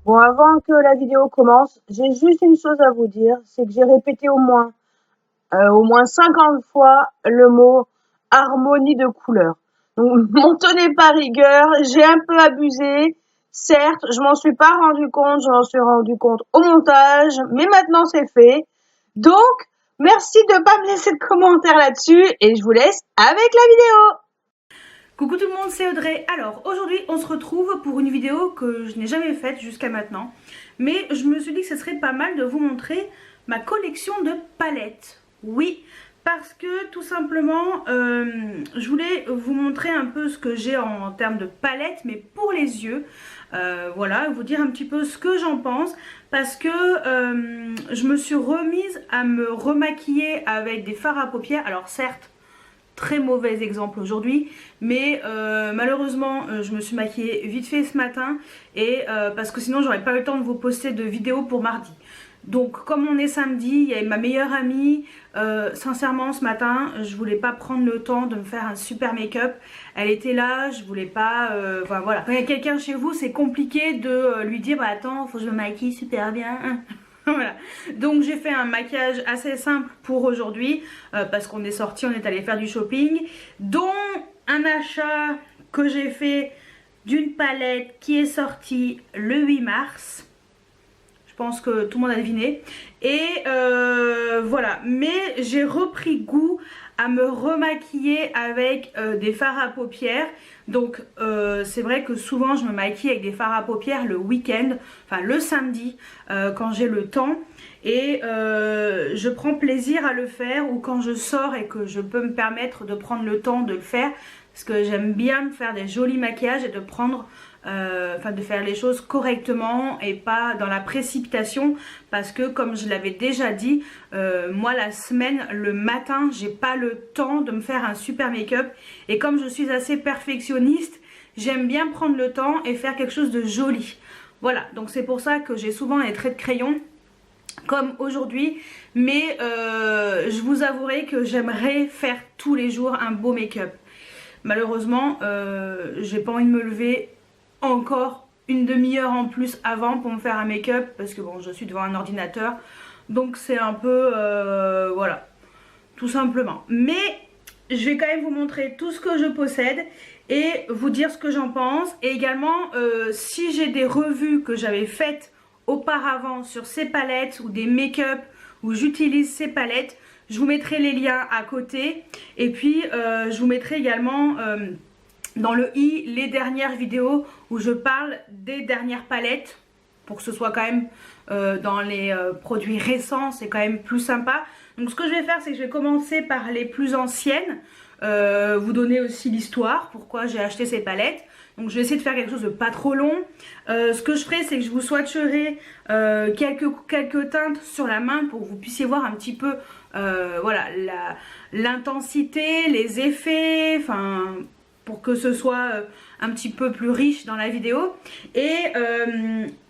Bon, avant que la vidéo commence, j'ai juste une chose à vous dire, c'est que j'ai répété au moins 50 fois le mot harmonie de couleurs. Donc, m'en tenez pas rigueur, j'ai un peu abusé. Certes, je m'en suis pas rendu compte, je m'en suis rendu compte au montage, mais maintenant c'est fait. Donc, merci de pas me laisser de commentaires là-dessus et je vous laisse avec la vidéo. Coucou tout le monde, c'est Audrey. Alors aujourd'hui on se retrouve pour une vidéo que je n'ai jamais faite jusqu'à maintenant. Mais je me suis dit que ce serait pas mal de vous montrer ma collection de palettes. Oui, parce que tout simplement je voulais vous montrer un peu ce que j'ai en termes de palettes, mais pour les yeux. Voilà, vous dire un petit peu ce que j'en pense. Parce que je me suis remise à me remaquiller avec des fards à paupières. Alors certes, très mauvais exemple aujourd'hui, mais malheureusement je me suis maquillée vite fait ce matin et parce que sinon j'aurais pas eu le temps de vous poster de vidéo pour mardi. Donc comme on est samedi, il y a ma meilleure amie, sincèrement ce matin je voulais pas prendre le temps de me faire un super make-up. Elle était là, je voulais pas, enfin voilà. Quand il y a quelqu'un chez vous, c'est compliqué de lui dire bah attends, faut que je me maquille super bien. Voilà, donc j'ai fait un maquillage assez simple pour aujourd'hui parce qu'on est sorti, on est allé faire du shopping, dont un achat que j'ai fait d'une palette qui est sortie le 8 mars. Je pense que tout le monde a deviné. Et voilà, mais j'ai repris goût à me remaquiller avec des fards à paupières. Donc c'est vrai que souvent je me maquille avec des fards à paupières le week-end, enfin le samedi quand j'ai le temps. Et je prends plaisir à le faire, ou quand je sors et que je peux me permettre de prendre le temps de le faire. Parce que j'aime bien me faire des jolis maquillages et de prendre de faire les choses correctement et pas dans la précipitation, parce que comme je l'avais déjà dit, moi la semaine, le matin, j'ai pas le temps de me faire un super make-up, et comme je suis assez perfectionniste, j'aime bien prendre le temps et faire quelque chose de joli. Voilà, donc c'est pour ça que j'ai souvent les traits de crayon comme aujourd'hui, mais je vous avouerai que j'aimerais faire tous les jours un beau make-up. Malheureusement, j'ai pas envie de me lever encore une demi-heure en plus avant pour me faire un make-up, parce que bon, je suis devant un ordinateur, donc c'est un peu voilà, tout simplement. Mais je vais quand même vous montrer tout ce que je possède et vous dire ce que j'en pense, et également si j'ai des revues que j'avais faites auparavant sur ces palettes ou des make-up où j'utilise ces palettes, je vous mettrai les liens à côté, et puis je vous mettrai également dans le i les dernières vidéos où je parle des dernières palettes, pour que ce soit quand même dans les produits récents, c'est quand même plus sympa. Donc ce que je vais faire, c'est que je vais commencer par les plus anciennes, vous donner aussi l'histoire, pourquoi j'ai acheté ces palettes. Donc je vais essayer de faire quelque chose de pas trop long. Ce que je ferai, c'est que je vous swatcherai quelques teintes sur la main pour que vous puissiez voir un petit peu voilà, l'intensité, les effets, enfin pour que ce soit un petit peu plus riche dans la vidéo, et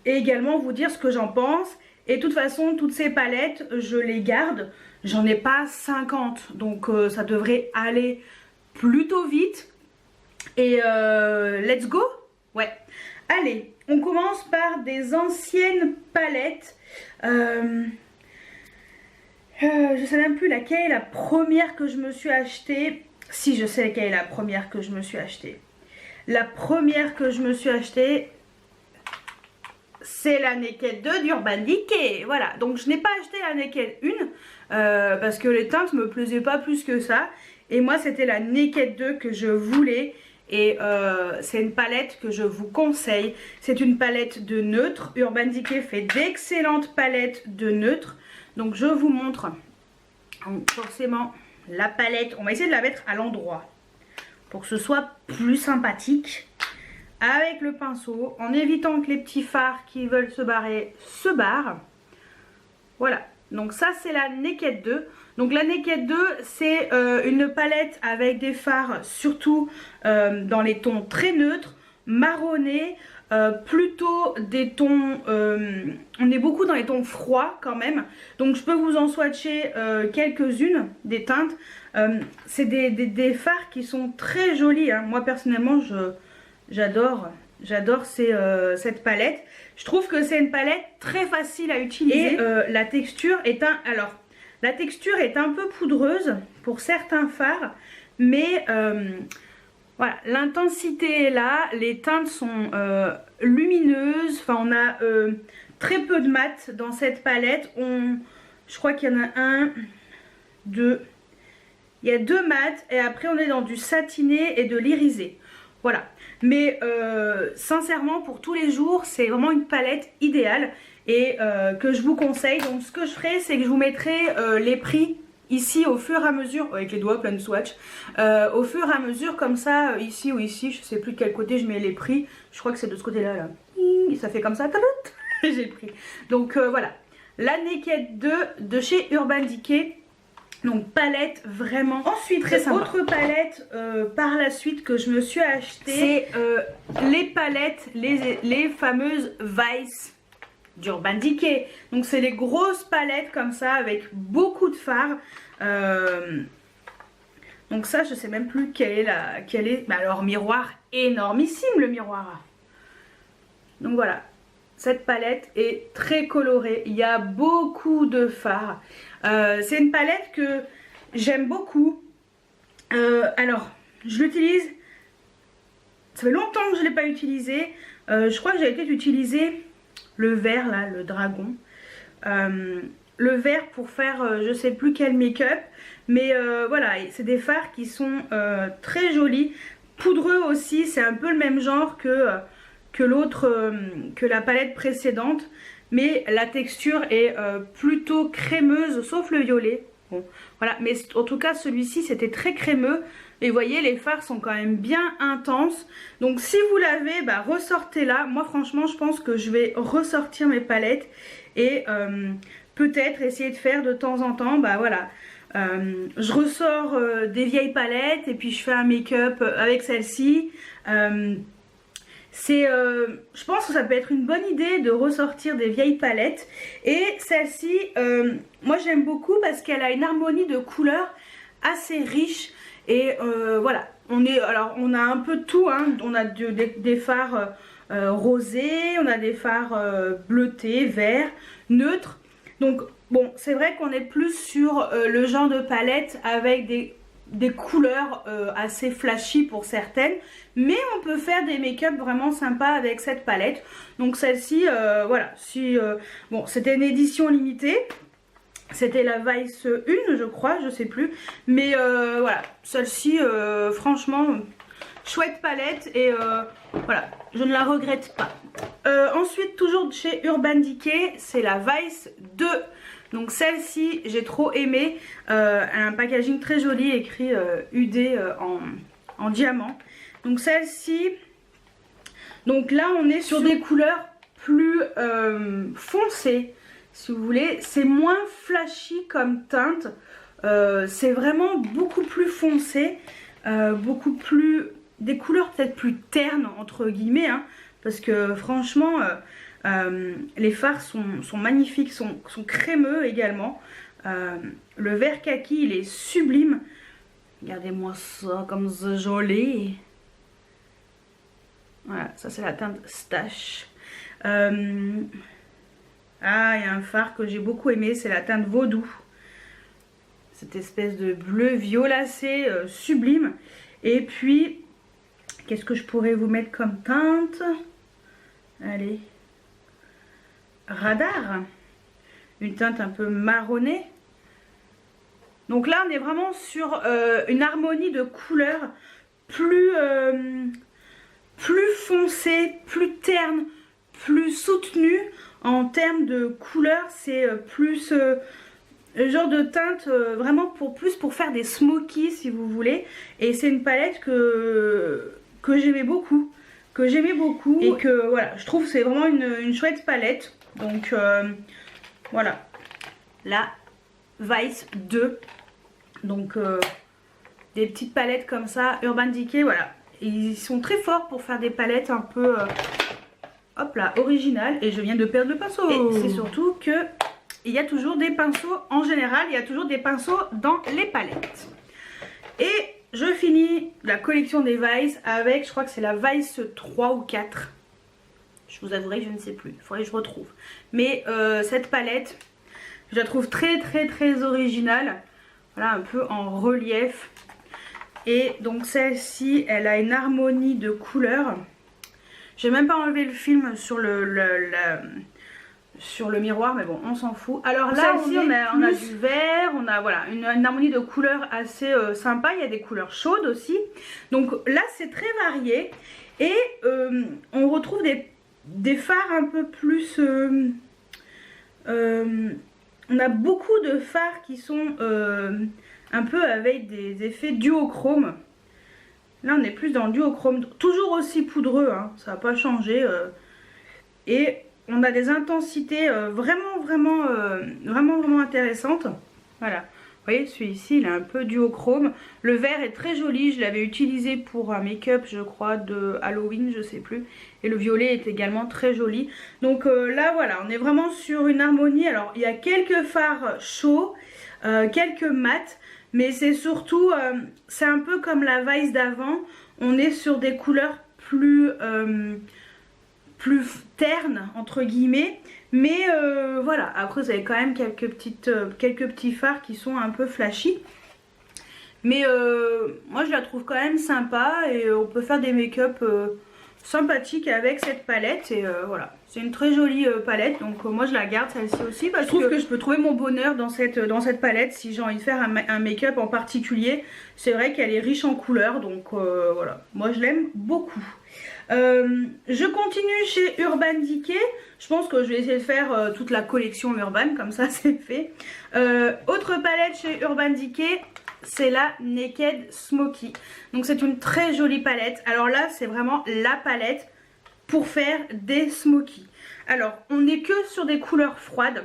également vous dire ce que j'en pense. Et de toute façon, toutes ces palettes, je les garde. J'en ai pas 50, donc ça devrait aller plutôt vite. Et let's go. Ouais. Allez, on commence par des anciennes palettes. Je sais même plus laquelle est la première que je me suis achetée. Si, je sais laquelle est la première que je me suis achetée. La première que je me suis achetée, c'est la Naked 2 d'Urban Decay. Voilà, donc je n'ai pas acheté la Naked 1 parce que les teintes me plaisaient pas plus que ça. Et moi, c'était la Naked 2 que je voulais. Et c'est une palette que je vous conseille. C'est une palette de neutre. Urban Decay fait d'excellentes palettes de neutre. Donc je vous montre. Donc, forcément, la palette, on va essayer de la mettre à l'endroit pour que ce soit plus sympathique. Avec le pinceau, en évitant que les petits fards qui veulent se barrer se barrent. Voilà, donc ça c'est la Naked 2. Donc la Naked 2, c'est une palette avec des fards surtout dans les tons très neutres, marronnés, plutôt des tons, on est beaucoup dans les tons froids quand même. Donc je peux vous en swatcher quelques-unes des teintes. C'est des fards qui sont très jolis, hein. Moi personnellement j'adore J'adore cette palette. Je trouve que c'est une palette très facile à utiliser. Et la texture est la texture est un peu poudreuse pour certains fards, mais voilà, l'intensité est là, les teintes sont lumineuses. Enfin, on a très peu de mat dans cette palette. Je crois qu'il y en a un, deux. Il y a 2 mats et après on est dans du satiné et de l'irisé. Voilà. Mais sincèrement, pour tous les jours, c'est vraiment une palette idéale et que je vous conseille. Donc ce que je ferai, c'est que je vous mettrai les prix ici au fur et à mesure, avec les doigts plein de swatch, au fur et à mesure comme ça, ici ou ici, je sais plus de quel côté je mets les prix. Je crois que c'est de ce côté-là, là. Ça fait comme ça, j'ai le prix. Donc voilà, la Naked 2 de chez Urban Decay. Donc palette vraiment. Ensuite, très sympa. Autre palette par la suite que je me suis acheté, c'est les palettes, les fameuses Vice d'Urban Decay. Donc c'est les grosses palettes comme ça avec beaucoup de fards. Donc ça, je sais même plus quelle est. Mais alors miroir énormissime, le miroir. Donc voilà. Cette palette est très colorée, il y a beaucoup de fards. C'est une palette que j'aime beaucoup. Alors, je l'utilise, ça fait longtemps que je ne l'ai pas utilisé. Je crois que j'ai été utiliser le vert, là, le dragon. Le vert pour faire je sais plus quel make-up. Mais voilà, c'est des fards qui sont très jolis. Poudreux aussi, c'est un peu le même genre que l'autre, que la palette précédente, mais la texture est plutôt crémeuse, sauf le violet. Bon, voilà, mais en tout cas celui-ci c'était très crémeux et vous voyez les fards sont quand même bien intenses. Donc si vous l'avez, bah, ressortez-la. Moi franchement je pense que je vais ressortir mes palettes et peut-être essayer de faire de temps en temps, bah voilà, je ressors des vieilles palettes et puis je fais un make-up avec celle-ci. Je pense que ça peut être une bonne idée de ressortir des vieilles palettes. Et celle-ci, moi j'aime beaucoup parce qu'elle a une harmonie de couleurs assez riche. Et voilà, on a un peu de tout, hein. On a des fards rosés, on a des fards bleutés, verts, neutres. Donc bon, c'est vrai qu'on est plus sur le genre de palette avec des couleurs assez flashy pour certaines, mais on peut faire des make-up vraiment sympas avec cette palette. Donc celle-ci, voilà, bon, c'était une édition limitée, c'était la Vice 1 je crois, je sais plus, mais voilà, celle-ci franchement chouette palette et voilà, je ne la regrette pas. Ensuite, toujours chez Urban Decay, c'est la Vice 2. Donc celle-ci j'ai trop aimé, elle a un packaging très joli écrit UD en diamant. Donc celle-ci, donc là on est sur des couleurs plus foncées si vous voulez, c'est moins flashy comme teinte, c'est vraiment beaucoup plus foncé, beaucoup plus, des couleurs peut-être plus ternes entre guillemets, hein, parce que franchement les fards sont magnifiques, sont crémeux également. Le vert kaki il est sublime. Regardez-moi ça comme c'est joli. Voilà, ça c'est la teinte Stache. Ah, il y a un fard que j'ai beaucoup aimé, c'est la teinte Vaudou. Cette espèce de bleu violacé sublime. Et puis, qu'est-ce que je pourrais vous mettre comme teinte? Allez. Radar, une teinte un peu marronnée. Donc là on est vraiment sur une harmonie de couleurs plus foncée, plus terne, plus soutenue. En termes de couleurs, c'est plus le genre de teinte vraiment pour faire des smokies si vous voulez. Et c'est une palette que j'aimais beaucoup, et que voilà, je trouve c'est vraiment une chouette palette. Donc voilà, la Vice 2. Donc des petites palettes comme ça, Urban Decay, voilà. Ils sont très forts pour faire des palettes un peu hop là, originales. Et je viens de perdre le pinceau. Et c'est surtout que il y a toujours des pinceaux, en général, il y a toujours des pinceaux dans les palettes. Et je finis la collection des Vice avec, je crois que c'est la Vice 3 ou 4. Je vous avouerai que je ne sais plus, il faudrait que je retrouve. Mais cette palette, je la trouve très originale. Voilà, un peu en relief. Et donc celle-ci, elle a une harmonie de couleurs. J'ai même pas enlevé le film sur sur le miroir, mais bon, on s'en fout. Alors là, on a du vert, on a voilà, une harmonie de couleurs assez sympa. Il y a des couleurs chaudes aussi. Donc là, c'est très varié. Et on retrouve des fards un peu plus... on a beaucoup de fards qui sont un peu avec des effets duochrome. Là, on est plus dans le duochrome. Toujours aussi poudreux, hein, ça n'a pas changé. Et on a des intensités vraiment intéressantes. Voilà. Vous voyez, celui-ci, il est un peu duochrome. Le vert est très joli. Je l'avais utilisé pour un make-up, je crois, de Halloween, je sais plus. Et le violet est également très joli. Donc là, voilà, on est vraiment sur une harmonie. Alors, il y a quelques fards chauds, quelques mats. Mais c'est surtout, c'est un peu comme la Vice d'avant. On est sur des couleurs plus ternes, entre guillemets. Mais voilà, après vous avez quand même quelques petits fards qui sont un peu flashy. Mais moi je la trouve quand même sympa et on peut faire des make-up sympathiques avec cette palette. Et voilà, c'est une très jolie palette, donc moi je la garde celle-ci aussi. Parce que je trouve que je peux trouver mon bonheur dans cette palette si j'ai envie de faire un make-up en particulier. C'est vrai qu'elle est riche en couleurs, donc voilà, moi je l'aime beaucoup. Je continue chez Urban Decay. Je pense que je vais essayer de faire toute la collection Urban, comme ça c'est fait. Autre palette chez Urban Decay, c'est la Naked Smoky. Donc c'est une très jolie palette. Alors là c'est vraiment la palette pour faire des smokies. Alors on n'est que sur des couleurs froides.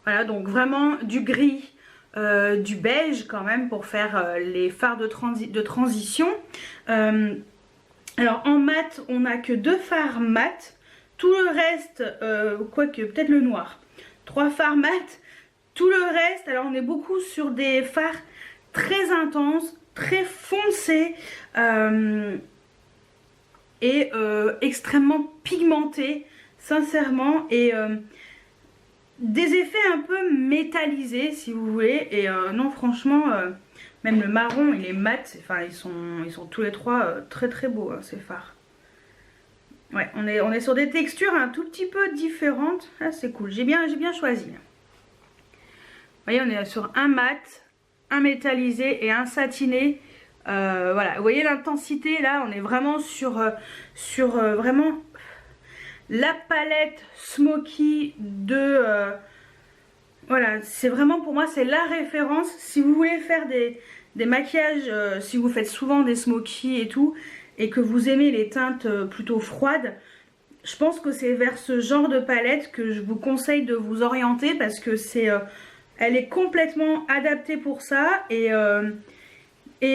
Voilà, donc vraiment du gris, du beige quand même pour faire les fards de transition. Alors en mat, on n'a que 2 fards mat. Tout le reste, quoique peut-être le noir. 3 fards mat. Tout le reste, alors on est beaucoup sur des fards très intenses, très foncés et extrêmement pigmentés, sincèrement. Et des effets un peu métallisés si vous voulez. Et non franchement... même le marron, il est mat, enfin ils sont tous les trois très beaux hein, ces fards. Ouais, on est sur des textures un tout petit peu différentes. Ah, c'est cool, j'ai bien choisi. Vous voyez, on est sur un mat, un métallisé et un satiné. Voilà, vous voyez l'intensité là, on est vraiment sur vraiment la palette Smoky de... voilà, c'est vraiment pour moi c'est la référence. Si vous voulez faire des maquillages, si vous faites souvent des smokies et tout, et que vous aimez les teintes plutôt froides, je pense que c'est vers ce genre de palette que je vous conseille de vous orienter parce que elle est complètement adaptée pour ça et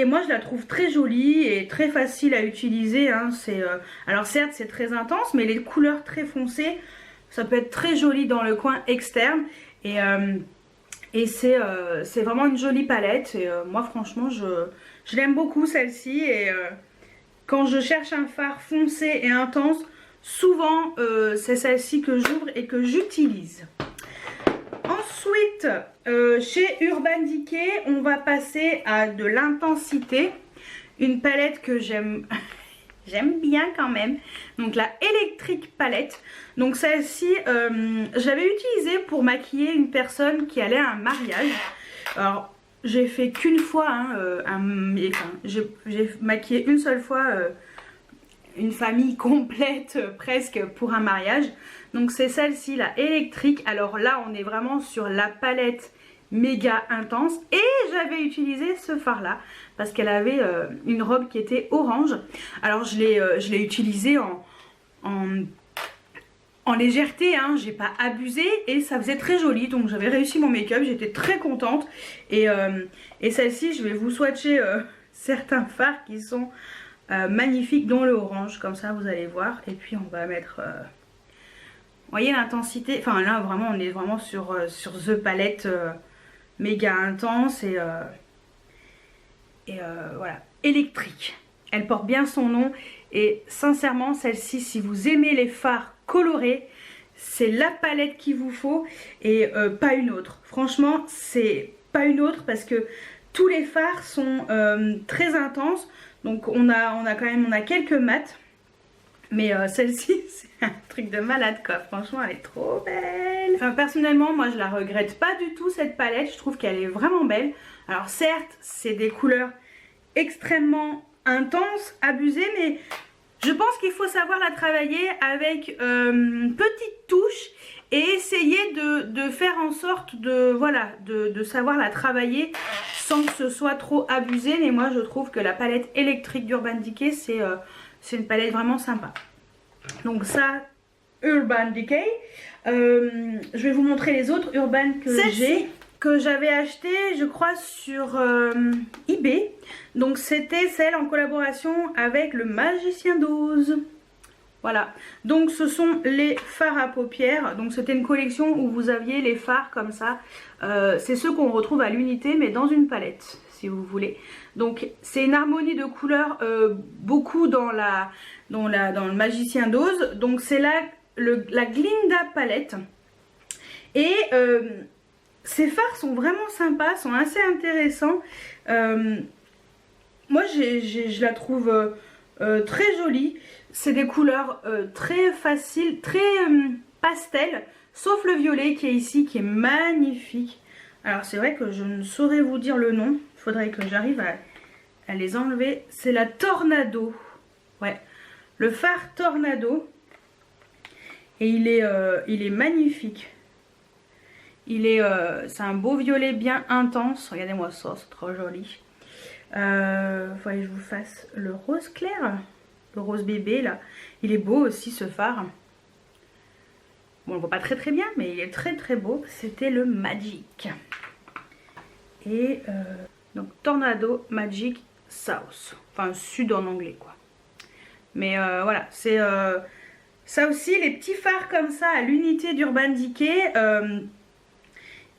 moi je la trouve très jolie et très facile à utiliser. Hein. Alors certes c'est très intense, mais les couleurs très foncées, ça peut être très joli dans le coin externe. Et c'est vraiment une jolie palette. Et moi franchement je l'aime beaucoup celle-ci. Et quand je cherche un fard foncé et intense, souvent c'est celle-ci que j'ouvre et que j'utilise. Ensuite chez Urban Decay on va passer à de l'intensité. Une palette que j'aime j'aime bien quand même. Donc la Electric Palette. Donc celle-ci, je l'avais utilisée pour maquiller une personne qui allait à un mariage. Alors j'ai fait qu'une fois, hein, j'ai maquillé une seule fois une famille complète presque pour un mariage. Donc c'est celle-ci, la Electric. Alors là on est vraiment sur la palette méga intense et j'avais utilisé ce fard là parce qu'elle avait une robe qui était orange. Alors je l'ai utilisé en légèreté, hein, j'ai pas abusé et ça faisait très joli, donc j'avais réussi mon make-up, j'étais très contente. Et celle-ci je vais vous swatcher certains fards qui sont magnifiques, dont le orange, comme ça vous allez voir. Et puis on va mettre vous voyez l'intensité, enfin là vraiment on est vraiment sur The Palette méga intense. Et voilà, électrique. Elle porte bien son nom et sincèrement celle-ci, si vous aimez les fards colorés, c'est la palette qu'il vous faut et pas une autre. Franchement, c'est pas une autre parce que tous les fards sont très intenses. Donc on a quelques mats. Mais celle-ci, c'est un truc de malade quoi. Franchement, elle est trop belle. Enfin, personnellement, moi je la regrette pas du tout cette palette. Je trouve qu'elle est vraiment belle. Alors certes, c'est des couleurs extrêmement intenses, abusées, mais je pense qu'il faut savoir la travailler avec une petite touche et essayer de faire en sorte de savoir la travailler sans que ce soit trop abusé. Mais moi je trouve que la palette électrique d'Urban Decay c'est une palette vraiment sympa. Donc ça, Urban Decay. Je vais vous montrer les autres Urban que j'ai, que j'avais acheté je crois sur eBay. Donc c'était celle en collaboration avec le Magicien d'Oz. Voilà, donc ce sont les fards à paupières. Donc c'était une collection où vous aviez les fards comme ça. C'est ceux qu'on retrouve à l'unité mais dans une palette si vous voulez. Donc c'est une harmonie de couleurs beaucoup dans le Magicien d'Oz. Donc c'est la Glinda palette. Et ces fards sont vraiment sympas, sont assez intéressants. Moi je la trouve très jolie. C'est des couleurs très faciles, très pastel, sauf le violet qui est ici, qui est magnifique. Alors c'est vrai que je ne saurais vous dire le nom, il faudrait que j'arrive à les enlever. C'est la Tornado, ouais, le phare Tornado. Et il est magnifique. C'est un beau violet bien intense. Regardez-moi ça, c'est trop joli. Faudrait que je vous fasse le rose clair. Le rose bébé là, il est beau aussi ce phare. Bon, on le voit pas très bien, mais il est très beau. C'était le Magic. Et donc Tornado Magic South, enfin sud en anglais quoi. Mais voilà, c'est ça aussi, les petits fards comme ça à l'unité d'Urban Decay.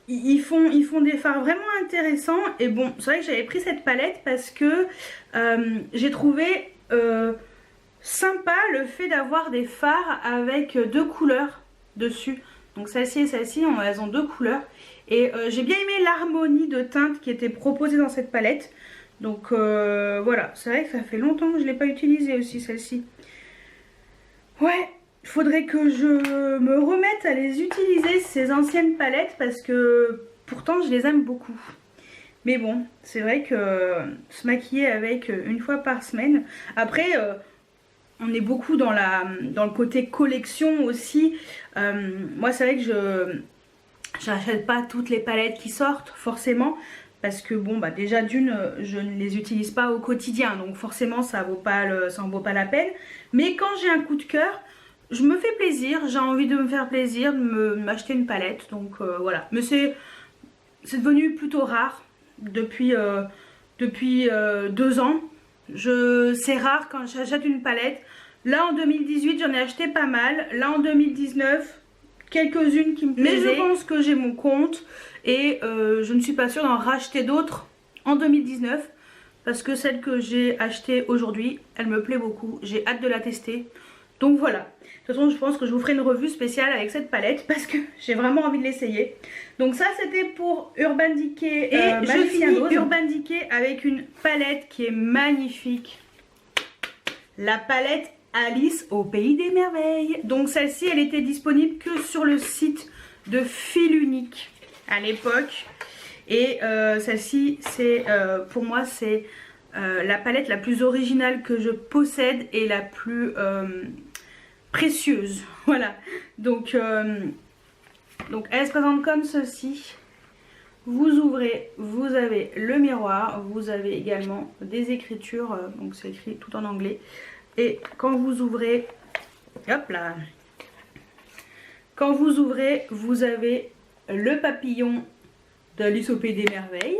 Ils font des fards vraiment intéressants. Et bon, c'est vrai que j'avais pris cette palette parce que j'ai trouvé sympa le fait d'avoir des fards avec deux couleurs dessus. Donc celle-ci et celle-ci, elles ont deux couleurs. Et j'ai bien aimé l'harmonie de teintes qui était proposée dans cette palette. Donc voilà, c'est vrai que ça fait longtemps que je ne l'ai pas utilisée aussi celle-ci. Ouais, il faudrait que je me remette à les utiliser ces anciennes palettes parce que pourtant je les aime beaucoup. Mais bon, c'est vrai que se maquiller avec une fois par semaine. Après, on est beaucoup dans le côté collection aussi. Moi, c'est vrai que je n'achète pas toutes les palettes qui sortent forcément. Parce que bon, bah déjà d'une, je ne les utilise pas au quotidien. Donc forcément, ça en vaut pas la peine. Mais quand j'ai un coup de cœur, je me fais plaisir. J'ai envie de me faire plaisir, de m'acheter une palette. Donc voilà. Mais c'est devenu plutôt rare depuis 2 ans. C'est rare quand j'achète une palette. Là en 2018 j'en ai acheté pas mal. Là en 2019 quelques-unes qui me plaisaient. Mais je pense que j'ai mon compte. Et je ne suis pas sûre d'en racheter d'autres en 2019. Parce que celle que j'ai achetée aujourd'hui, elle me plaît beaucoup. J'ai hâte de la tester. Donc voilà. De toute façon, je pense que je vous ferai une revue spéciale avec cette palette. Parce que j'ai vraiment envie de l'essayer. Donc ça, c'était pour Urban Decay. Et je finis Urban Decay avec une palette qui est magnifique. La palette Alice au Pays des Merveilles. Donc celle-ci, elle était disponible que sur le site de Fil Unique à l'époque. Et celle-ci, c'est pour moi, c'est la palette la plus originale que je possède et la plus précieuse. Voilà. Donc elle se présente comme ceci. Vous ouvrez, vous avez le miroir, vous avez également des écritures, donc c'est écrit tout en anglais. Et quand vous ouvrez, hop là, quand vous ouvrez, vous avez le papillon d'Alice au Pays des Merveilles.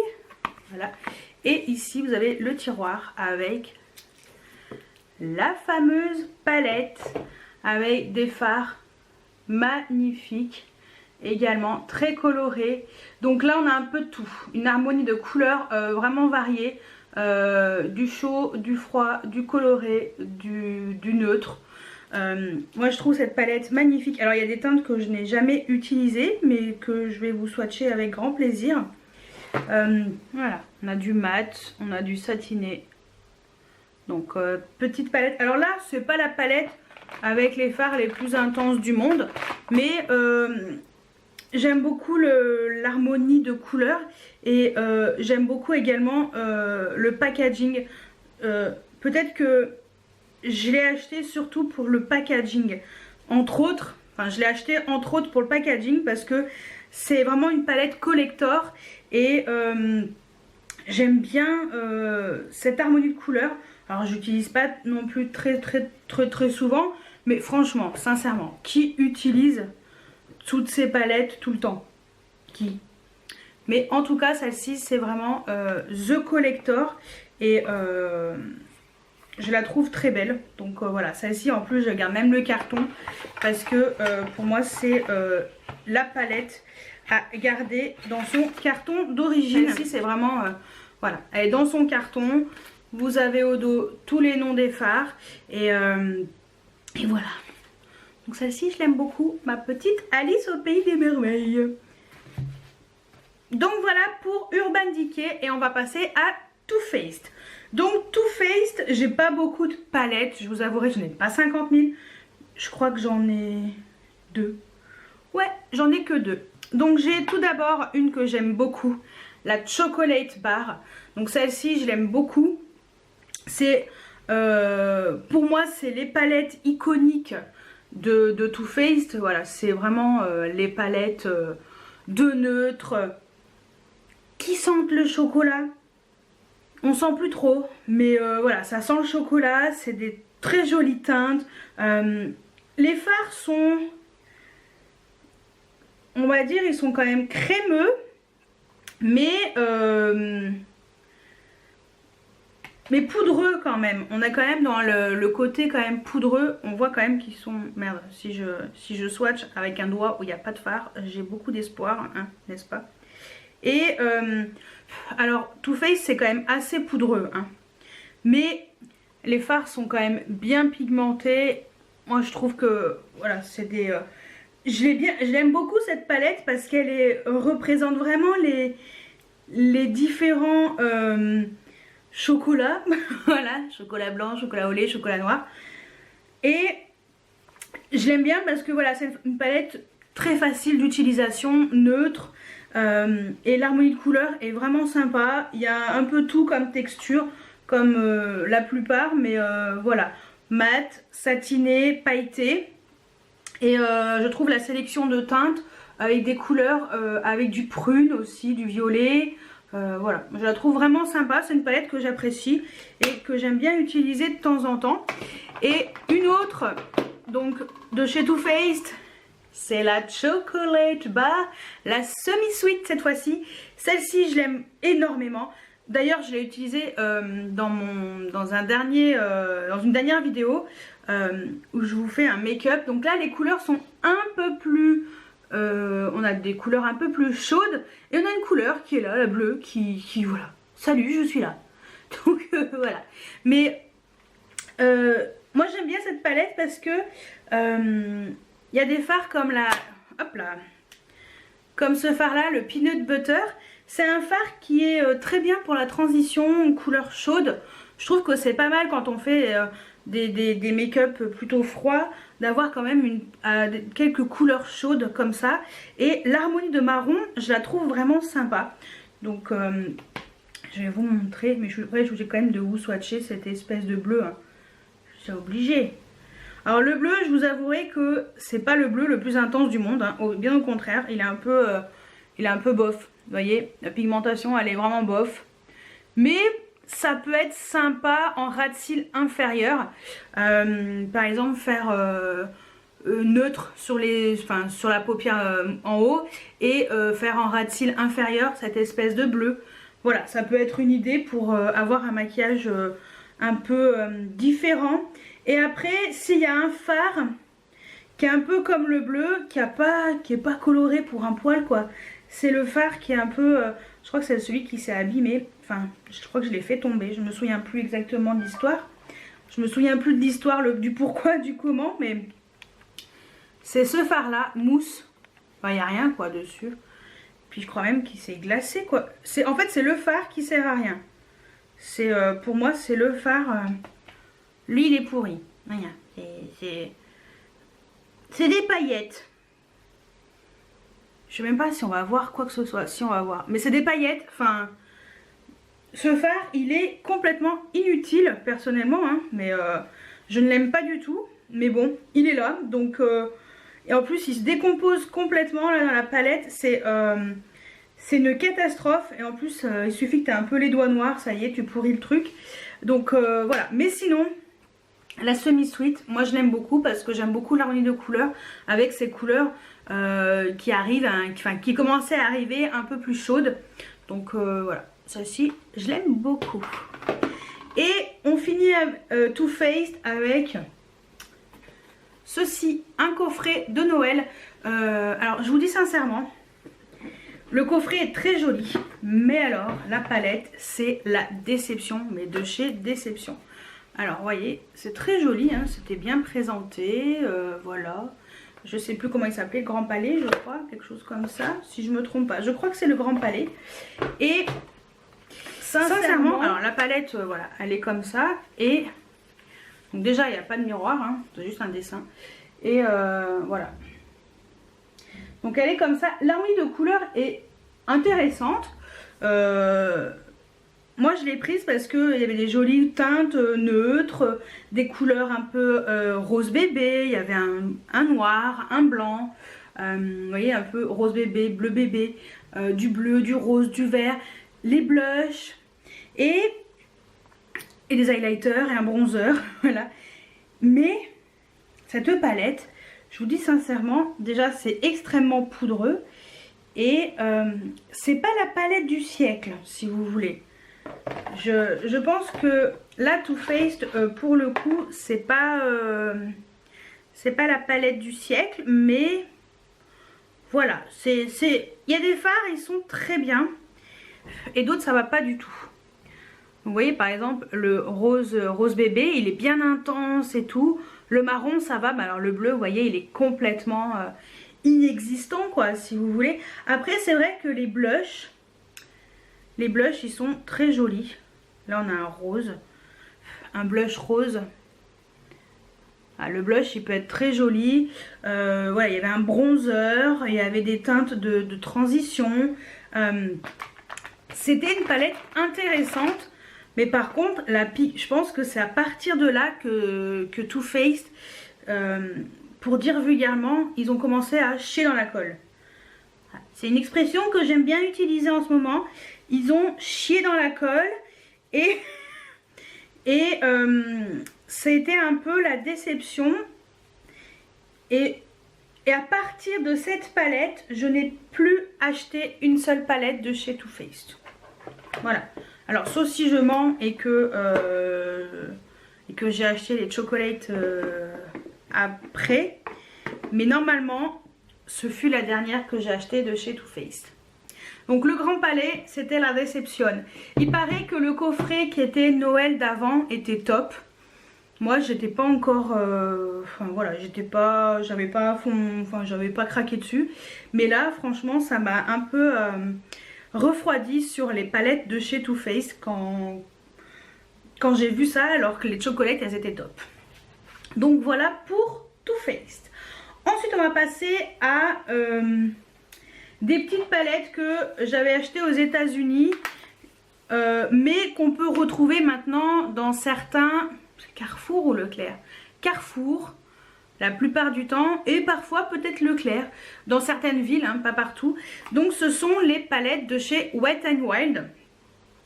Voilà. Et ici, vous avez le tiroir avec la fameuse palette avec des fards magnifiques. Également très colorés. Donc là, on a un peu de tout. Une harmonie de couleurs vraiment variée. du chaud, du froid, du coloré, du neutre. Moi je trouve cette palette magnifique. Alors il y a des teintes que je n'ai jamais utilisées mais que je vais vous swatcher avec grand plaisir. Voilà, on a du mat, on a du satiné. Donc petite palette. Alors là c'est pas la palette avec les fards les plus intenses du monde, mais j'aime beaucoup l'harmonie de couleurs et j'aime beaucoup également le packaging. Peut-être que je l'ai acheté surtout pour le packaging, entre autres. Enfin, je l'ai acheté entre autres pour le packaging parce que c'est vraiment une palette collector et j'aime bien cette harmonie de couleurs. Alors, j'utilise pas non plus très souvent, mais franchement, sincèrement, qui utilise toutes ces palettes tout le temps? Qui? Mais en tout cas, celle-ci, c'est vraiment The Collector et je la trouve très belle. Donc voilà, celle-ci en plus je garde même le carton parce que pour moi c'est la palette à garder dans son carton d'origine. Celle-ci c'est vraiment, voilà, elle est dans son carton. Vous avez au dos tous les noms des fards et voilà. Donc celle-ci je l'aime beaucoup, ma petite Alice au pays des merveilles. Donc voilà pour Urban Decay et on va passer à Too Faced. Donc Too Faced, j'ai pas beaucoup de palettes, je vous avouerai, je n'ai pas 50 000. Je crois que j'en ai 2. Ouais, j'en ai que 2. Donc j'ai tout d'abord une que j'aime beaucoup, la Chocolate Bar. Donc celle-ci, je l'aime beaucoup. C'est, pour moi, c'est les palettes iconiques de Too Faced. Voilà, c'est vraiment les palettes de neutre qui sentent le chocolat. On sent plus trop, mais voilà, ça sent le chocolat, c'est des très jolies teintes. Les fards sont, on va dire, ils sont quand même crémeux, mais poudreux quand même. On a quand même dans le côté quand même poudreux, on voit quand même qu'ils sont... Merde, si je swatch avec un doigt où il n'y a pas de fard, j'ai beaucoup d'espoir, hein, n'est-ce pas? Et alors Too Faced c'est quand même assez poudreux, hein, mais les fards sont quand même bien pigmentés. Moi je trouve que voilà, c'est des... j'aime beaucoup cette palette parce qu'elle représente vraiment les différents chocolats. Voilà, chocolat blanc, chocolat au lait, chocolat noir. Et je l'aime bien parce que voilà, c'est une palette très facile d'utilisation, neutre. Et l'harmonie de couleurs est vraiment sympa. Il y a un peu tout comme texture, comme la plupart, mais voilà, mat, satiné, pailleté. Et je trouve la sélection de teintes avec des couleurs, avec du prune aussi, du violet. Voilà, je la trouve vraiment sympa. C'est une palette que j'apprécie et que j'aime bien utiliser de temps en temps. Et une autre, donc de chez Too Faced, c'est la Chocolate Bar, la semi-sweet cette fois-ci. Celle-ci, je l'aime énormément. D'ailleurs, je l'ai utilisée dans une dernière vidéo où je vous fais un make-up. Donc là, les couleurs sont un peu plus... on a des couleurs un peu plus chaudes. Et on a une couleur qui est là, la bleue, qui voilà. Salut, je suis là. Donc voilà. Mais moi, j'aime bien cette palette parce que... il y a des fards comme hop là, comme ce phare là, le Peanut Butter. C'est un phare qui est très bien pour la transition couleur chaude. Je trouve que c'est pas mal quand on fait des make-up plutôt froids, d'avoir quand même quelques couleurs chaudes comme ça. Et l'harmonie de marron, je la trouve vraiment sympa. Donc je vais vous montrer, mais après je vous dis quand même de vous swatcher cette espèce de bleu, hein. C'est obligé. Alors le bleu, je vous avouerai que c'est pas le bleu le plus intense du monde, hein. Bien au contraire, il est un peu bof. Vous voyez, la pigmentation elle est vraiment bof. Mais ça peut être sympa en ras de cils inférieur. Par exemple faire neutre sur la paupière en haut et faire en ras de cils inférieur cette espèce de bleu. Voilà, ça peut être une idée pour avoir un maquillage un peu différent. Et après, s'il y a un fard qui est un peu comme le bleu, qui est pas coloré pour un poil quoi. C'est le fard qui est un peu, je crois que c'est celui qui s'est abîmé. Enfin, je crois que je l'ai fait tomber. Je me souviens plus exactement de l'histoire. Je me souviens plus de l'histoire, du pourquoi, du comment, mais c'est ce phare là, mousse. Enfin, il n'y a rien quoi dessus. Puis je crois même qu'il s'est glacé quoi. En fait, c'est le phare qui sert à rien. C'est pour moi, c'est le phare. Lui, il est pourri. Rien. C'est des paillettes. Je sais même pas si on va voir quoi que ce soit. Si on va voir. Mais c'est des paillettes. Enfin, ce phare, il est complètement inutile, personnellement. Hein, mais je ne l'aime pas du tout. Mais bon, il est là. Donc, et en plus, il se décompose complètement là, dans la palette. C'est une catastrophe. Et en plus, il suffit que tu aies un peu les doigts noirs. Ça y est, tu pourris le truc. Donc, voilà. Mais sinon... La semi-sweet, moi je l'aime beaucoup parce que j'aime beaucoup l'harmonie de couleurs avec ces couleurs qui arrivent, qui commençaient à arriver un peu plus chaudes. Donc voilà, celle-ci je l'aime beaucoup. Et on finit Too Faced avec ceci, un coffret de Noël. Alors je vous dis sincèrement, le coffret est très joli, mais alors la palette c'est la déception, mais de chez Déception. Alors, vous voyez, c'est très joli, hein, c'était bien présenté, voilà. Je sais plus comment il s'appelait, le Grand Palais, je crois, quelque chose comme ça, si je me trompe pas. Je crois que c'est le Grand Palais. Et sincèrement, alors la palette, voilà, elle est comme ça. Et donc déjà, il n'y a pas de miroir, hein, c'est juste un dessin. Et voilà. Donc elle est comme ça. L'harmonie de couleurs est intéressante. Moi je l'ai prise parce qu'il y avait des jolies teintes neutres, des couleurs un peu rose bébé, il y avait un noir, un blanc, vous voyez un peu rose bébé, bleu bébé, du bleu, du rose, du vert, les blushs et des highlighters et un bronzer, voilà. Mais cette palette, je vous dis sincèrement, déjà c'est extrêmement poudreux et c'est pas la palette du siècle si vous voulez. Je pense que la Too Faced pour le coup c'est pas la palette du siècle, mais voilà, il y a des fards, ils sont très bien et d'autres ça va pas du tout. Vous voyez par exemple le rose bébé, il est bien intense et tout. Le marron ça va, mais alors le bleu vous voyez il est complètement inexistant quoi si vous voulez. Après c'est vrai que les blushs ils sont très jolis. Là on a un rose, un blush rose. Ah, le blush il peut être très joli. Voilà, il y avait un bronzer, il y avait des teintes de transition. C'était une palette intéressante. Mais par contre, je pense que c'est à partir de là que Too Faced, pour dire vulgairement, ils ont commencé à chier dans la colle. C'est une expression que j'aime bien utiliser en ce moment. Ils ont chié dans la colle et ça a été un peu la déception. Et à partir de cette palette, je n'ai plus acheté une seule palette de chez Too Faced. Voilà. Alors sauf si je mens et que j'ai acheté les chocolates après. Mais normalement, ce fut la dernière que j'ai achetée de chez Too Faced. Donc le Grand Palais, c'était la déception. Il paraît que le coffret qui était Noël d'avant était top. Moi, j'étais pas encore... enfin voilà, j'avais pas craqué dessus. Mais là, franchement, ça m'a un peu refroidi sur les palettes de chez Too Faced quand j'ai vu ça, alors que les chocolates, elles étaient top. Donc voilà pour Too Faced. Ensuite, on va passer à des petites palettes que j'avais achetées aux États-Unis, mais qu'on peut retrouver maintenant dans certains Carrefour ou Leclerc. Carrefour, la plupart du temps, et parfois peut-être Leclerc, dans certaines villes, hein, pas partout. Donc, ce sont les palettes de chez Wet n Wild.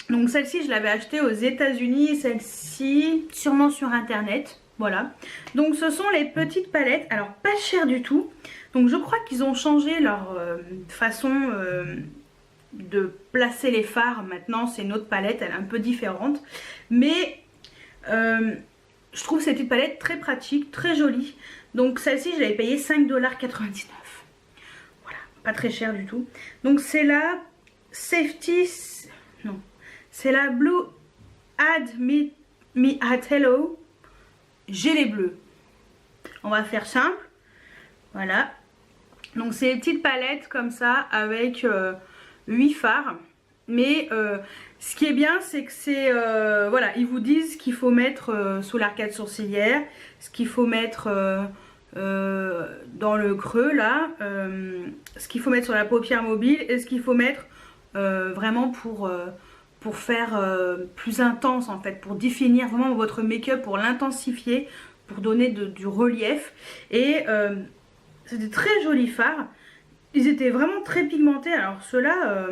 Donc, celle-ci, je l'avais achetée aux États-Unis, celle-ci, sûrement sur Internet. Voilà, donc ce sont les petites palettes, alors pas cher du tout. Donc je crois qu'ils ont changé leur façon de placer les fards. Maintenant c'est une autre palette, elle est un peu différente. Mais je trouve cette palette très pratique, très jolie. Donc celle-ci je l'avais payée 5,99 $. Voilà, pas très cher du tout. Donc c'est la C'est la Blue Add Me at Hello. J'ai les bleus. On va faire simple. Voilà. Donc c'est des petites palettes comme ça avec 8 fards. Mais ce qui est bien, c'est que c'est... voilà, ils vous disent ce qu'il faut mettre sous l'arcade sourcilière, ce qu'il faut mettre dans le creux là, ce qu'il faut mettre sur la paupière mobile et ce qu'il faut mettre vraiment pour faire plus intense en fait, pour définir vraiment votre make-up, pour l'intensifier, pour donner du relief. Et c'est des très jolis fards. Ils étaient vraiment très pigmentés. Alors ceux-là,